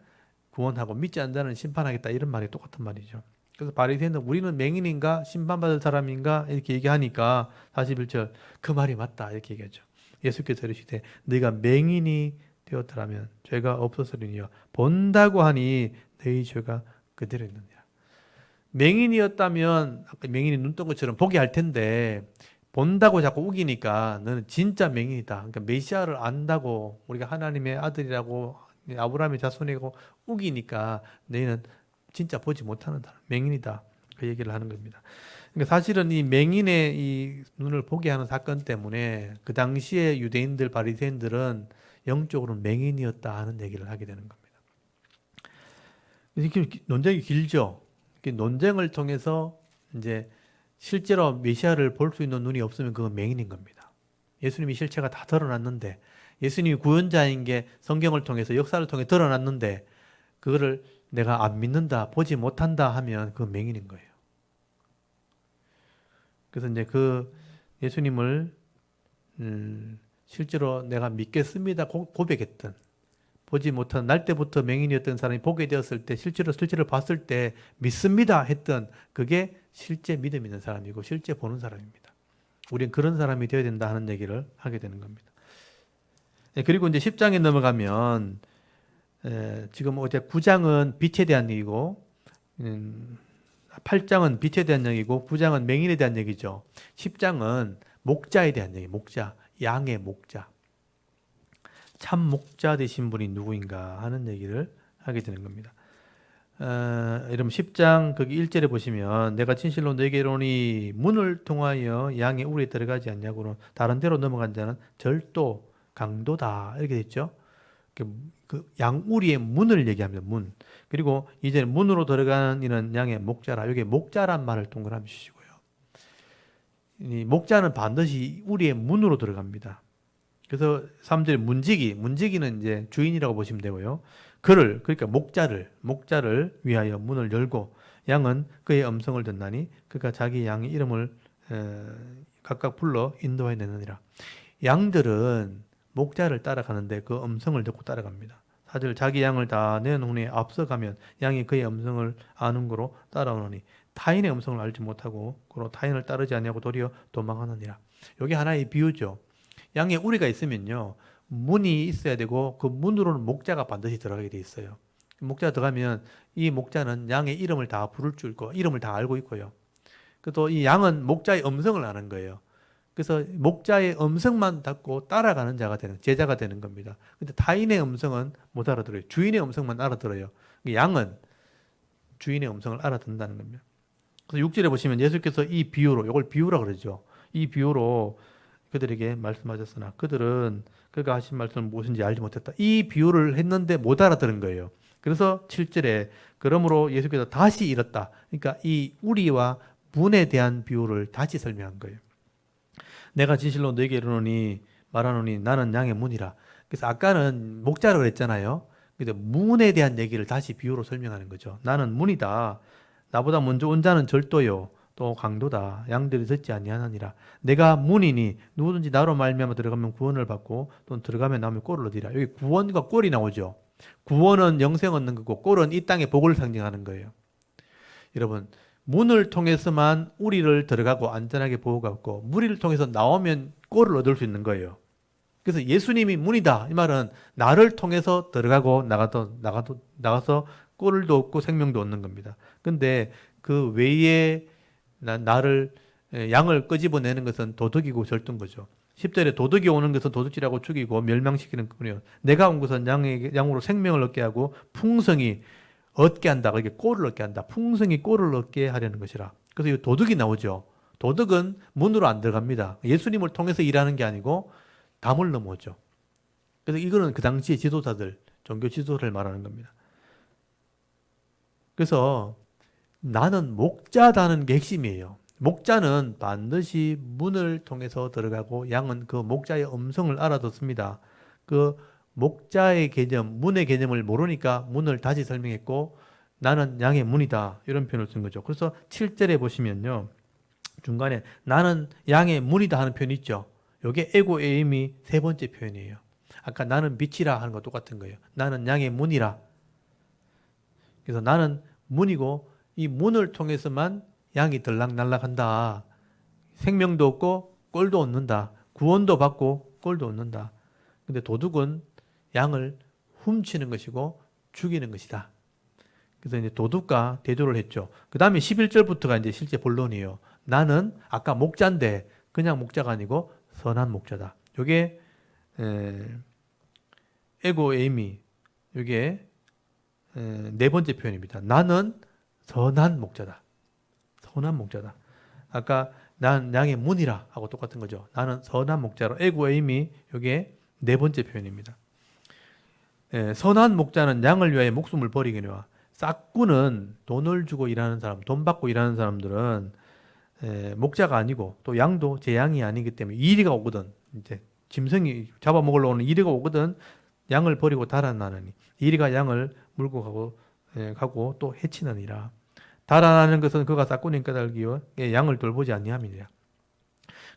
구원하고 믿지 않는 자는 심판하겠다. 이런 말이 똑같은 말이죠. 그래서 바리새인은 우리는 맹인인가 심판받을 사람인가 이렇게 얘기하니까 41절 그 말이 맞다 이렇게 얘기하죠. 예수께서 이르시되 네가 맹인이 되었더라면 죄가 없었으리니와 본다고 하니 너희 죄가 그대로 있느니라. 맹인이었다면 아까 맹인이 눈 뜬 것처럼 보게 할 텐데 본다고 자꾸 우기니까 너는 진짜 맹인이다. 그러니까 메시아를 안다고 우리가 하나님의 아들이라고 아브라함의 자손이고 우기니까 너희는 진짜 보지 못하는 사람, 맹인이다. 그 얘기를 하는 겁니다. 그러니까 사실은 이 맹인의 이 눈을 보게 하는 사건 때문에 그 당시에 유대인들, 바리새인들은 영적으로는 맹인이었다 하는 얘기를 하게 되는 겁니다. 이렇게 논쟁이 길죠. 논쟁을 통해서 이제 실제로 메시아를 볼 수 있는 눈이 없으면 그건 맹인인 겁니다. 예수님이 실체가 다 드러났는데 예수님이 구원자인 게 성경을 통해서 역사를 통해 드러났는데 그거를 내가 안 믿는다, 보지 못한다 하면 그건 맹인인 거예요. 그래서 이제 그 예수님을 실제로 내가 믿겠습니다 고백했던 보지 못한 날 때부터 맹인이었던 사람이 보게 되었을 때 실제로 봤을 때 믿습니다 했던 그게 실제 믿음 있는 사람이고 실제 보는 사람입니다. 우리는 그런 사람이 되어야 된다 하는 얘기를 하게 되는 겁니다. 그리고 이제 10장에 넘어가면 지금 어제 9장은 빛에 대한 얘기고 8장은 빛에 대한 얘기고 9장은 맹인에 대한 얘기죠. 10장은 목자에 대한 얘기, 목자, 양의 목자. 참 목자 되신 분이 누구인가 하는 얘기를 하게 되는 겁니다. 여러분 10장 거기 1절에 보시면 내가 진실로 너에게 이르노니 문을 통하여 양의 우리에 들어가지 않냐고는 다른 데로 넘어간 자는 절도, 강도다 이렇게 됐죠. 그 양우리의 문을 얘기합니다. 문. 그리고 이제 문으로 들어가는 이는 양의 목자라. 여기 목자란 말을 동그라미 주시고요. 이 목자는 반드시 우리의 문으로 들어갑니다. 그래서 3절에 문지기는 이제 주인이라고 보시면 되고요. 그러니까 목자를 위하여 문을 열고 양은 그의 음성을 듣나니 그가 자기 양의 이름을 각각 불러 인도해 내느니라. 양들은 목자를 따라가는데 그 음성을 듣고 따라갑니다. 4절 자기 양을 다 내놓으니 앞서가면 양이 그의 음성을 아는 거로 따라오느니 타인의 음성을 알지 못하고 그로 타인을 따르지 아니하고 도리어 도망하느니라. 이게 하나의 비유죠. 양에 우리가 있으면요. 문이 있어야 되고 그 문으로는 목자가 반드시 들어가게 돼 있어요. 목자가 들어가면 이 목자는 양의 이름을 다 부를 줄 거, 이름을 다 알고 있고요. 또 이 양은 목자의 음성을 아는 거예요. 그래서 목자의 음성만 듣고 따라가는 제자가 되는 겁니다. 근데 타인의 음성은 못 알아들어요. 주인의 음성만 알아들어요. 양은 주인의 음성을 알아듣는다는 겁니다. 그래서 6절에 보시면 예수께서 이 비유로, 이걸 비유라 그러죠. 이 비유로 그들에게 말씀하셨으나 그들은 그가 하신 말씀은 무엇인지 알지 못했다. 이 비유를 했는데 못 알아들은 거예요. 그래서 7절에 그러므로 예수께서 다시 이뤘다. 그러니까 이 우리와 문에 대한 비유를 다시 설명한 거예요. 내가 진실로 너에게 이르노니 말하노니 나는 양의 문이라. 그래서 아까는 목자라고 그랬잖아요. 근데 문에 대한 얘기를 다시 비유로 설명하는 거죠. 나는 문이다. 나보다 먼저 온 자는 절도요. 또 강도다. 양들이 듣지 아니하느니라. 내가 문이니 누구든지 나로 말미암아 들어가면 구원을 받고 또 들어가면 나오면 꼴을 얻으리라. 여기 구원과 꼴이 나오죠. 구원은 영생 얻는 거고 꼴은 이 땅의 복을 상징하는 거예요. 여러분 문을 통해서만 우리를 들어가고 안전하게 보호받고 무리를 통해서 나오면 꼴을 얻을 수 있는 거예요. 그래서 예수님이 문이다. 이 말은 나를 통해서 들어가고 나가서 꼴도 얻고 생명도 얻는 겁니다. 근데 그 외에 나를 양을 끄집어내는 것은 도둑이고 절도인 거죠. 10절에 도둑이 오는 것은 도둑질하고 죽이고 멸망시키는 것이요 내가 온 것은 양으로 생명을 얻게 하고 풍성히 얻게 한다. 이게 꼴을 얻게 한다. 풍성히 꼴을 얻게 하려는 것이라. 그래서 이 도둑이 나오죠. 도둑은 문으로 안 들어갑니다. 예수님을 통해서 일하는 게 아니고 담을 넘어오죠. 그래서 이거는 그 당시의 지도자들, 종교 지도자를 말하는 겁니다. 그래서 나는 목자다는 게 핵심이에요. 목자는 반드시 문을 통해서 들어가고 양은 그 목자의 음성을 알아듣습니다. 그 목자의 개념, 문의 개념을 모르니까 문을 다시 설명했고 나는 양의 문이다. 이런 표현을 쓴 거죠. 그래서 7절에 보시면요. 중간에 나는 양의 문이다 하는 표현이 있죠. 이게 에고 에임이 세 번째 표현이에요. 아까 나는 빛이라 하는 거 똑같은 거예요. 나는 양의 문이라. 그래서 나는 문이고 이 문을 통해서만 양이 들락날락한다. 생명도 얻고 꼴도 얻는다. 구원도 받고 꼴도 얻는다. 근데 도둑은 양을 훔치는 것이고 죽이는 것이다. 그래서 이제 도둑과 대조를 했죠. 그 다음에 11절부터가 이제 실제 본론이에요. 나는 아까 목자인데 그냥 목자가 아니고 선한 목자다. 요게 에고 에이미 요게 네 번째 표현입니다. 나는 선한 목자다. 선한 목자다. 아까 난 양의 문이라 하고 똑같은 거죠. 나는 선한 목자로 에고 에이미 요게 네 번째 표현입니다. 선한 목자는 양을 위하여 목숨을 버리기니와 싹구는 돈을 주고 일하는 사람, 돈 받고 일하는 사람들은 목자가 아니고 또 양도 제 양이 아니기 때문에 이리가 오거든. 이제 짐승이 잡아먹으러 오는 이리가 오거든. 양을 버리고 달아나느니 이리가 양을 물고 가고 또 해치느니라. 달아나는 것은 그가 싹구님 까닭이요 양을 돌보지 아니함이니라.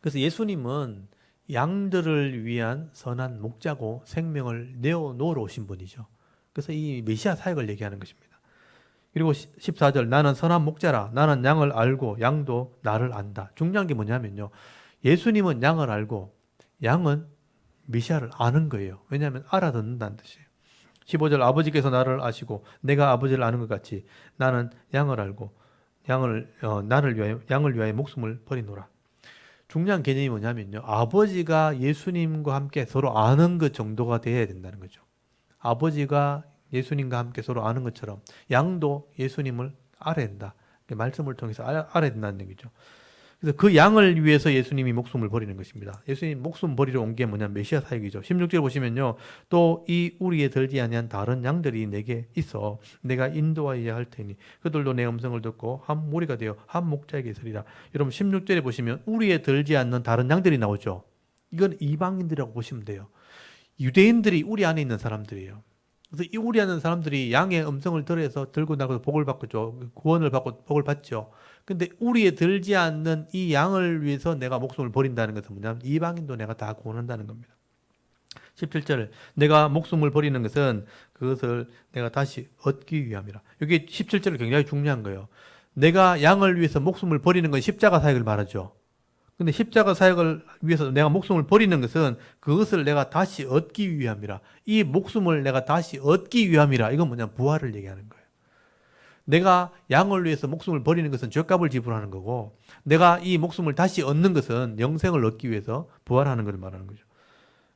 그래서 예수님은 양들을 위한 선한 목자고 생명을 내어놓으러 오신 분이죠. 그래서 이 메시아 사역을 얘기하는 것입니다. 그리고 14절 나는 선한 목자라. 나는 양을 알고 양도 나를 안다. 중요한 게 뭐냐면요. 예수님은 양을 알고 양은 메시아를 아는 거예요. 왜냐하면 알아듣는다는 뜻이에요. 15절 아버지께서 나를 아시고 내가 아버지를 아는 것 같이 나는 양을 알고 양을 위하여 목숨을 버리노라. 중요한 개념이 뭐냐면요. 아버지가 예수님과 함께 서로 아는 것 정도가 돼야 된다는 거죠. 아버지가 예수님과 함께 서로 아는 것처럼 양도 예수님을 알아야 된다. 말씀을 통해서 알아야 된다는 얘기죠. 그래서 그 양을 위해서 예수님이 목숨을 버리는 것입니다. 예수님 목숨 버리러 온 게 뭐냐? 메시아 사역이죠. 16절 보시면요. 또 이 우리에 들지 아니한 다른 양들이 내게 있어 내가 인도하여야 할 테니 그들도 내 음성을 듣고 한 무리가 되어 한 목자에게 있으리라. 여러분 16절에 보시면 우리에 들지 않는 다른 양들이 나오죠. 이건 이방인들이라고 보시면 돼요. 유대인들이 우리 안에 있는 사람들이에요. 그래서 이 우리 안에 있는 사람들이 양의 음성을 들어서 들고 나가서 복을 받죠. 구원을 받고 복을 받죠. 근데 우리에 들지 않는 이 양을 위해서 내가 목숨을 버린다는 것은 뭐냐면 이방인도 내가 다 구원한다는 겁니다. 17절 내가 목숨을 버리는 것은 그것을 내가 다시 얻기 위함이라. 여기 17절이 굉장히 중요한 거예요. 내가 양을 위해서 목숨을 버리는 건 십자가 사역을 말하죠. 근데 십자가 사역을 위해서 내가 목숨을 버리는 것은 그것을 내가 다시 얻기 위함이라. 이 목숨을 내가 다시 얻기 위함이라. 이건 뭐냐? 부활을 얘기하는 거예요. 내가 양을 위해서 목숨을 버리는 것은 죗값을 지불하는 거고 내가 이 목숨을 다시 얻는 것은 영생을 얻기 위해서 부활하는 것을 말하는 거죠.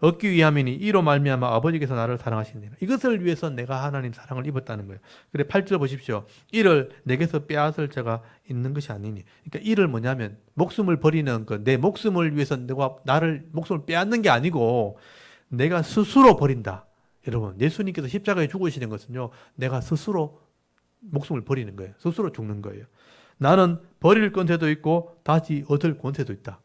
얻기 위함이니 이로 말미암아 아버지께서 나를 사랑하시니라. 이것을 위해서 내가 하나님 사랑을 입었다는 거예요. 그래 8절 보십시오. 이를 내게서 빼앗을 자가 있는 것이 아니니. 그러니까 이를 뭐냐면 목숨을 버리는 것, 내 목숨을 위해서 내가 나를 목숨을 빼앗는 게 아니고 내가 스스로 버린다. 여러분 예수님께서 십자가에 죽으시는 것은요. 내가 스스로 목숨을 버리는 거예요. 스스로 죽는 거예요. 나는 버릴 권세도 있고 다시 얻을 권세도 있다.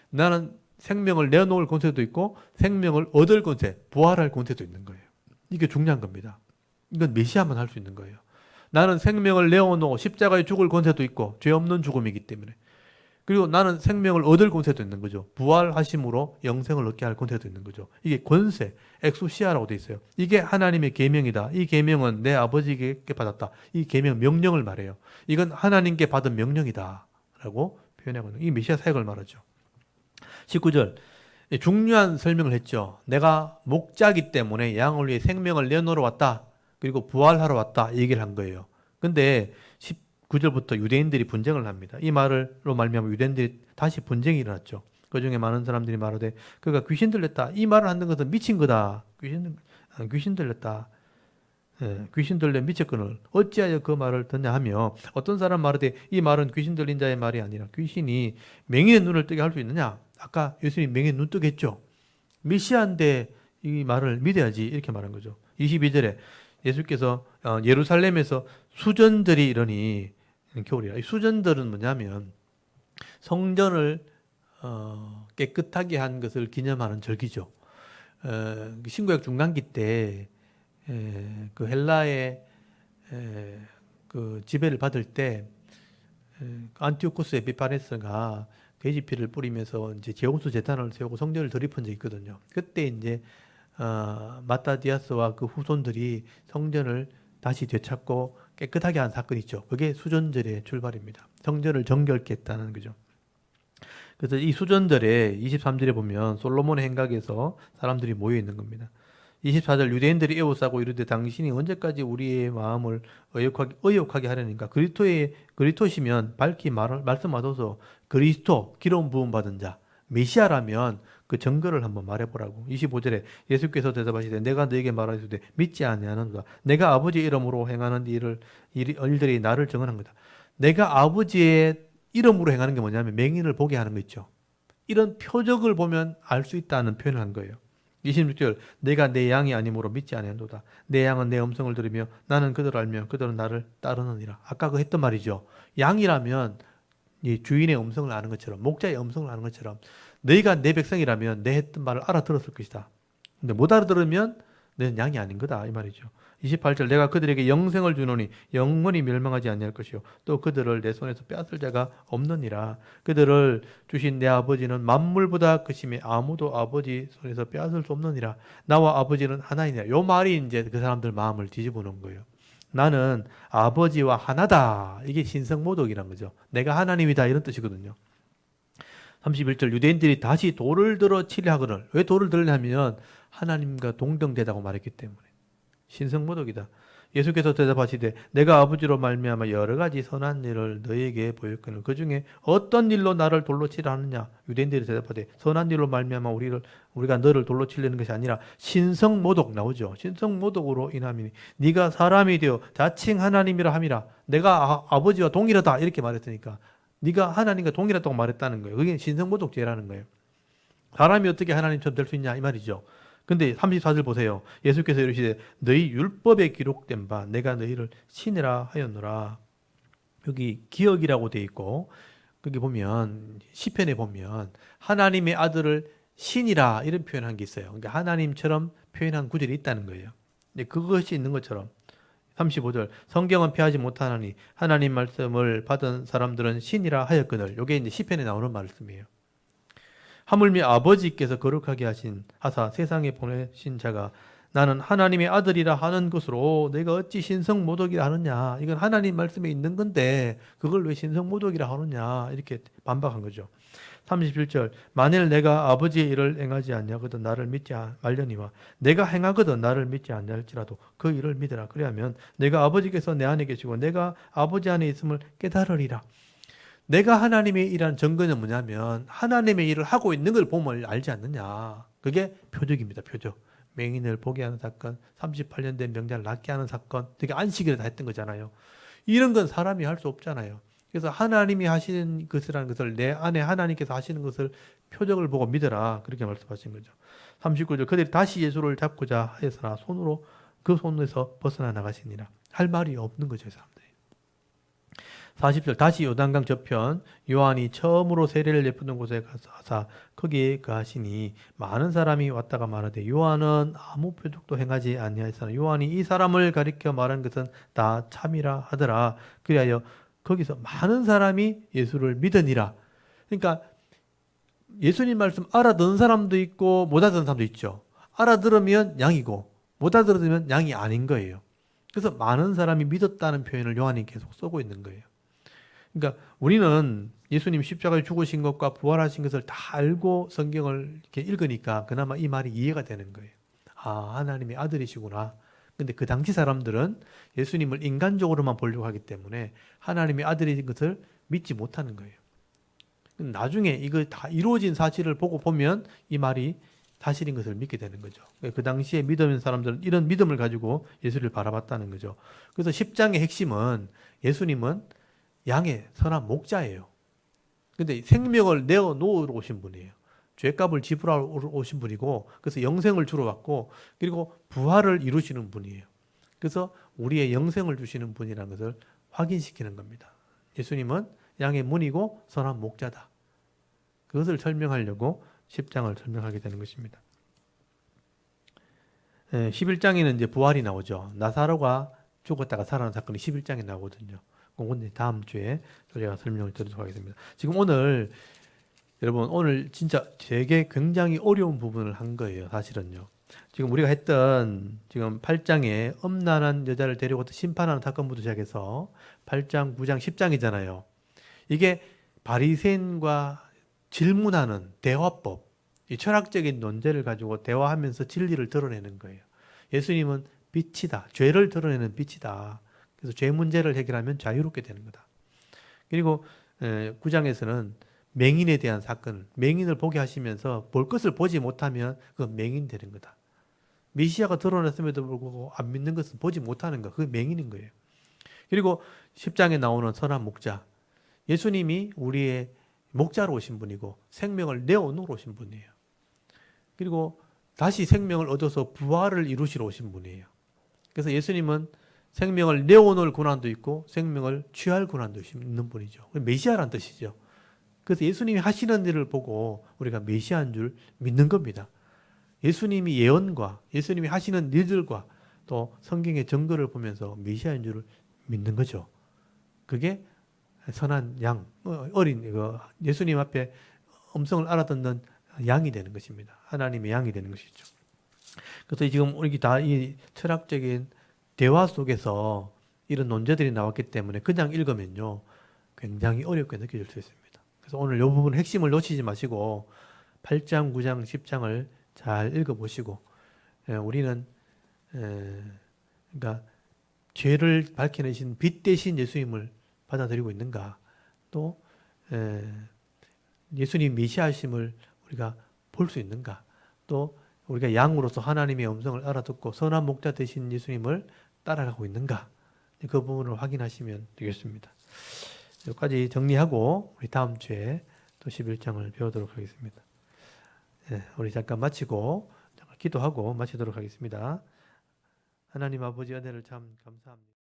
나는 생명을 내놓을 권세도 있고 생명을 얻을 권세, 부활할 권세도 있는 거예요. 이게 중요한 겁니다. 이건 메시아만 할 수 있는 거예요. 나는 생명을 내어놓고 십자가에 죽을 권세도 있고 죄 없는 죽음이기 때문에 그리고 나는 생명을 얻을 권세도 있는 거죠. 부활하심으로 영생을 얻게 할 권세도 있는 거죠. 이게 권세, 엑소시아라고 돼 있어요. 이게 하나님의 계명이다. 이 계명은 내 아버지께 받았다. 이 계명 명령을 말해요. 이건 하나님께 받은 명령이다 라고 표현하고 이 메시아 사역을 말하죠. 19절 중요한 설명을 했죠. 내가 목자기 때문에 양을 위해 생명을 내놓으러 왔다. 그리고 부활하러 왔다. 이 얘기를 한 거예요. 근데 19절부터 유대인들이 분쟁을 합니다. 이 말로 말미암아 유대인들이 다시 분쟁이 일어났죠. 그중에 많은 사람들이 말하되 그가 귀신 들렸다. 이 말을 하는 것은 미친 거다. 귀신 들렸다. 귀신 들려 미쳤거늘 어찌하여 그 말을 듣냐 하며 어떤 사람 말하되 이 말은 귀신 들린 자의 말이 아니라 귀신이 맹인의 눈을 뜨게 할 수 있느냐. 아까 예수님이 맹인 눈 뜨게 했죠. 메시아인데 이 말을 믿어야지 이렇게 말한 거죠. 22절에 예수께서 예루살렘에서 수전들이 이러니 겨울이라. 이 수전들은 뭐냐면 성전을 깨끗하게 한 것을 기념하는 절기죠. 신구약 중간기 때 그 헬라의 그 지배를 받을 때 안티오코스 에피파네스가 돼지피를 뿌리면서 이제 제우스 제단을 세우고 성전을 드립한 적이 있거든요. 그때 이제 마타디아스와 그 후손들이 성전을 다시 되찾고 깨끗하게 한 사건이 있죠. 그게 수전절의 출발입니다. 성전을 정결케 했다는 거죠. 그래서 이 수전절에 23절에 보면 솔로몬의 행각에서 사람들이 모여 있는 겁니다. 24절 유대인들이 에워싸고 이르되 당신이 언제까지 우리의 마음을 의욕하게 하려니까 그리스도시면 밝히 말씀하소서. 그리스도 기름 부음 받은 자 메시아라면 그 증거를 한번 말해보라고. 25절에 예수께서 대답하시되 내가 너에게 말하시되 믿지 아니하는도다. 내가 아버지의 이름으로 행하는 일들이 나를 증언한 거다. 내가 아버지의 이름으로 행하는 게 뭐냐면 맹인을 보게 하는 거 있죠. 이런 표적을 보면 알 수 있다는 표현을 한 거예요. 26절 내가 내 양이 아니므로 믿지 아니한도다. 내 양은 내 음성을 들으며 나는 그들을 알며 그들은 나를 따르느니라. 아까 그 했던 말이죠. 양이라면 이 주인의 음성을 아는 것처럼 목자의 음성을 아는 것처럼 너희가 내 백성이라면 내 했던 말을 알아들었을 것이다. 근데 못 알아들으면 너는 양이 아닌 거다 이 말이죠. 28절 내가 그들에게 영생을 주노니 영원히 멸망하지 아니할 것이요 또 그들을 내 손에서 빼앗을 자가 없느니라. 그들을 주신 내 아버지는 만물보다 크심에 아무도 아버지 손에서 빼앗을 수 없느니라. 나와 아버지는 하나이니라. 요 말이 이제 그 사람들 마음을 뒤집어 놓은 거예요. 나는 아버지와 하나다. 이게 신성모독이란 거죠. 내가 하나님이다 이런 뜻이거든요. 31절 유대인들이 다시 돌을 들어 치려 하거늘. 왜 돌을 들냐면 하나님과 동등되다고 말했기 때문에. 신성모독이다. 예수께서 대답하시되 내가 아버지로 말미암아 여러 가지 선한 일을 너희에게 보였거늘 그 중에 어떤 일로 나를 돌로 치라 하느냐. 유대인들이 대답하되 선한 일로 말미암아 우리가 너를 돌로 치려는 것이 아니라 신성모독 나오죠. 신성모독으로 인함이니 네가 사람이 되어 자칭 하나님이라 함이라. 내가 아버지와 동일하다 이렇게 말했으니까 네가 하나님과 동일하다고 말했다는 거예요. 그게 신성모독죄라는 거예요. 사람이 어떻게 하나님처럼 될 수 있냐 이 말이죠. 근데 34절 보세요. 예수께서 이르시되 너희 율법에 기록된 바 내가 너희를 신이라 하였노라. 여기 기억이라고 돼 있고 거기 보면 시편에 보면 하나님의 아들을 신이라 이런 표현한 게 있어요. 그러니까 하나님처럼 표현한 구절이 있다는 거예요. 근데 그것이 있는 것처럼 35절 성경은 피하지 못하나니 하나님 말씀을 받은 사람들은 신이라 하였거늘. 이게 이제 시편에 나오는 말씀이에요. 하물며 아버지께서 거룩하게 하사 세상에 보내신 자가 나는 하나님의 아들이라 하는 것으로 내가 어찌 신성모독이라 하느냐. 이건 하나님 말씀에 있는 건데 그걸 왜 신성모독이라 하느냐. 이렇게 반박한 거죠. 37절 만일 내가 아버지의 일을 행하지 아니하거든 나를 믿지 말려니와 내가 행하거든 나를 믿지 아니할지라도 그 일을 믿으라. 그래야면 내가 아버지께서 내 안에 계시고 내가 아버지 안에 있음을 깨달으리라. 내가 하나님의 일한 증거는 뭐냐면 하나님의 일을 하고 있는 걸 보면 알지 않느냐. 그게 표적입니다. 표적. 맹인을 보게 하는 사건, 38년 된 병자를 낫게 하는 사건, 되게 안식일에 다 했던 거잖아요. 이런 건 사람이 할 수 없잖아요. 그래서 하나님이 하시는 것이라는 것을 내 안에 하나님께서 하시는 것을 표적을 보고 믿어라. 그렇게 말씀하신 거죠. 39절 그들이 다시 예수를 잡고자 하였으나 그 손에서 벗어나 나가시니라. 할 말이 없는 거죠. 사람들이. 40절 다시 요단강 저편 요한이 처음으로 세례를 베푸는 곳에 가서 거기에 가시니 많은 사람이 왔다가 말하되 요한은 아무 표적도 행하지 아니하였으나 요한이 이 사람을 가리켜 말한 것은 다 참이라 하더라. 그리하여 거기서 많은 사람이 예수를 믿으니라. 그러니까 예수님 말씀 알아듣는 사람도 있고 못 알아듣는 사람도 있죠. 알아들으면 양이고 못 알아들으면 양이 아닌 거예요. 그래서 많은 사람이 믿었다는 표현을 요한이 계속 쓰고 있는 거예요. 그러니까 우리는 예수님 십자가에 죽으신 것과 부활하신 것을 다 알고 성경을 이렇게 읽으니까 그나마 이 말이 이해가 되는 거예요. 아, 하나님의 아들이시구나. 근데 그 당시 사람들은 예수님을 인간적으로만 보려고 하기 때문에 하나님의 아들인 것을 믿지 못하는 거예요. 나중에 이거 다 이루어진 사실을 보고 보면 이 말이 사실인 것을 믿게 되는 거죠. 그 당시에 믿는 사람들은 이런 믿음을 가지고 예수를 바라봤다는 거죠. 그래서 10장의 핵심은 예수님은 양의 선한 목자예요. 근데 생명을 내어 놓으러 오신 분이에요. 죄값을 지불하러 오신 분이고 그래서 영생을 주러 왔고 그리고 부활을 이루시는 분이에요. 그래서 우리의 영생을 주시는 분이라는 것을 확인시키는 겁니다. 예수님은 양의 문이고 선한 목자다. 그것을 설명하려고 10장을 설명하게 되는 것입니다. 11장에는 이제 부활이 나오죠. 나사로가 죽었다가 살아난 사건이 11장에 나오거든요. 그건 다음 주에 저희가 설명을 드리도록 하겠습니다. 지금 여러분 오늘 진짜 되게 굉장히 어려운 부분을 한 거예요. 사실은요. 지금 우리가 했던 지금 8장에 음란한 여자를 데리고 심판하는 사건부터 시작해서 8장, 9장, 10장이잖아요. 이게 바리새인과 질문하는 대화법, 이 철학적인 논제를 가지고 대화하면서 진리를 드러내는 거예요. 예수님은 빛이다. 죄를 드러내는 빛이다. 그래서 죄 문제를 해결하면 자유롭게 되는 거다. 그리고 9장에서는 맹인에 대한 사건, 맹인을 보게 하시면서 볼 것을 보지 못하면 그 맹인 되는 거다. 메시아가 드러났음에도 불구하고 안 믿는 것은 보지 못하는 거, 그게 맹인인 거예요. 그리고 10장에 나오는 선한 목자, 예수님이 우리의 목자로 오신 분이고 생명을 내어놓으러 오신 분이에요. 그리고 다시 생명을 얻어서 부활을 이루시러 오신 분이에요. 그래서 예수님은 생명을 내어놓을 고난도 있고 생명을 취할 고난도 있는 분이죠. 메시아란 뜻이죠. 그래서 예수님이 하시는 일을 보고 우리가 메시아인 줄 믿는 겁니다. 예수님이 예언과 예수님이 하시는 일들과 또 성경의 증거를 보면서 메시아인 줄 믿는 거죠. 그게 선한 양, 어린 예수님 앞에 음성을 알아듣는 양이 되는 것입니다. 하나님의 양이 되는 것이죠. 그래서 지금 우리 다 이 철학적인 대화 속에서 이런 논제들이 나왔기 때문에 그냥 읽으면요 굉장히 어렵게 느껴질 수 있습니다. 그래서 오늘 이 부분 핵심을 놓치지 마시고 8장, 9장, 10장을 잘 읽어보시고 우리는 그러니까 죄를 밝혀내신 빛 대신 예수님을 받아들이고 있는가? 또 예수님 메시아심을 우리가 볼 수 있는가? 또 우리가 양으로서 하나님의 음성을 알아듣고 선한 목자 되신 예수님을 따라가고 있는가? 그 부분을 확인하시면 되겠습니다. 여기까지 정리하고 우리 다음 주에 또 11장을 배우도록 하겠습니다. 우리 잠깐 마치고 잠깐 기도하고 마치도록 하겠습니다. 하나님 아버지 은혜를 참 감사합니다.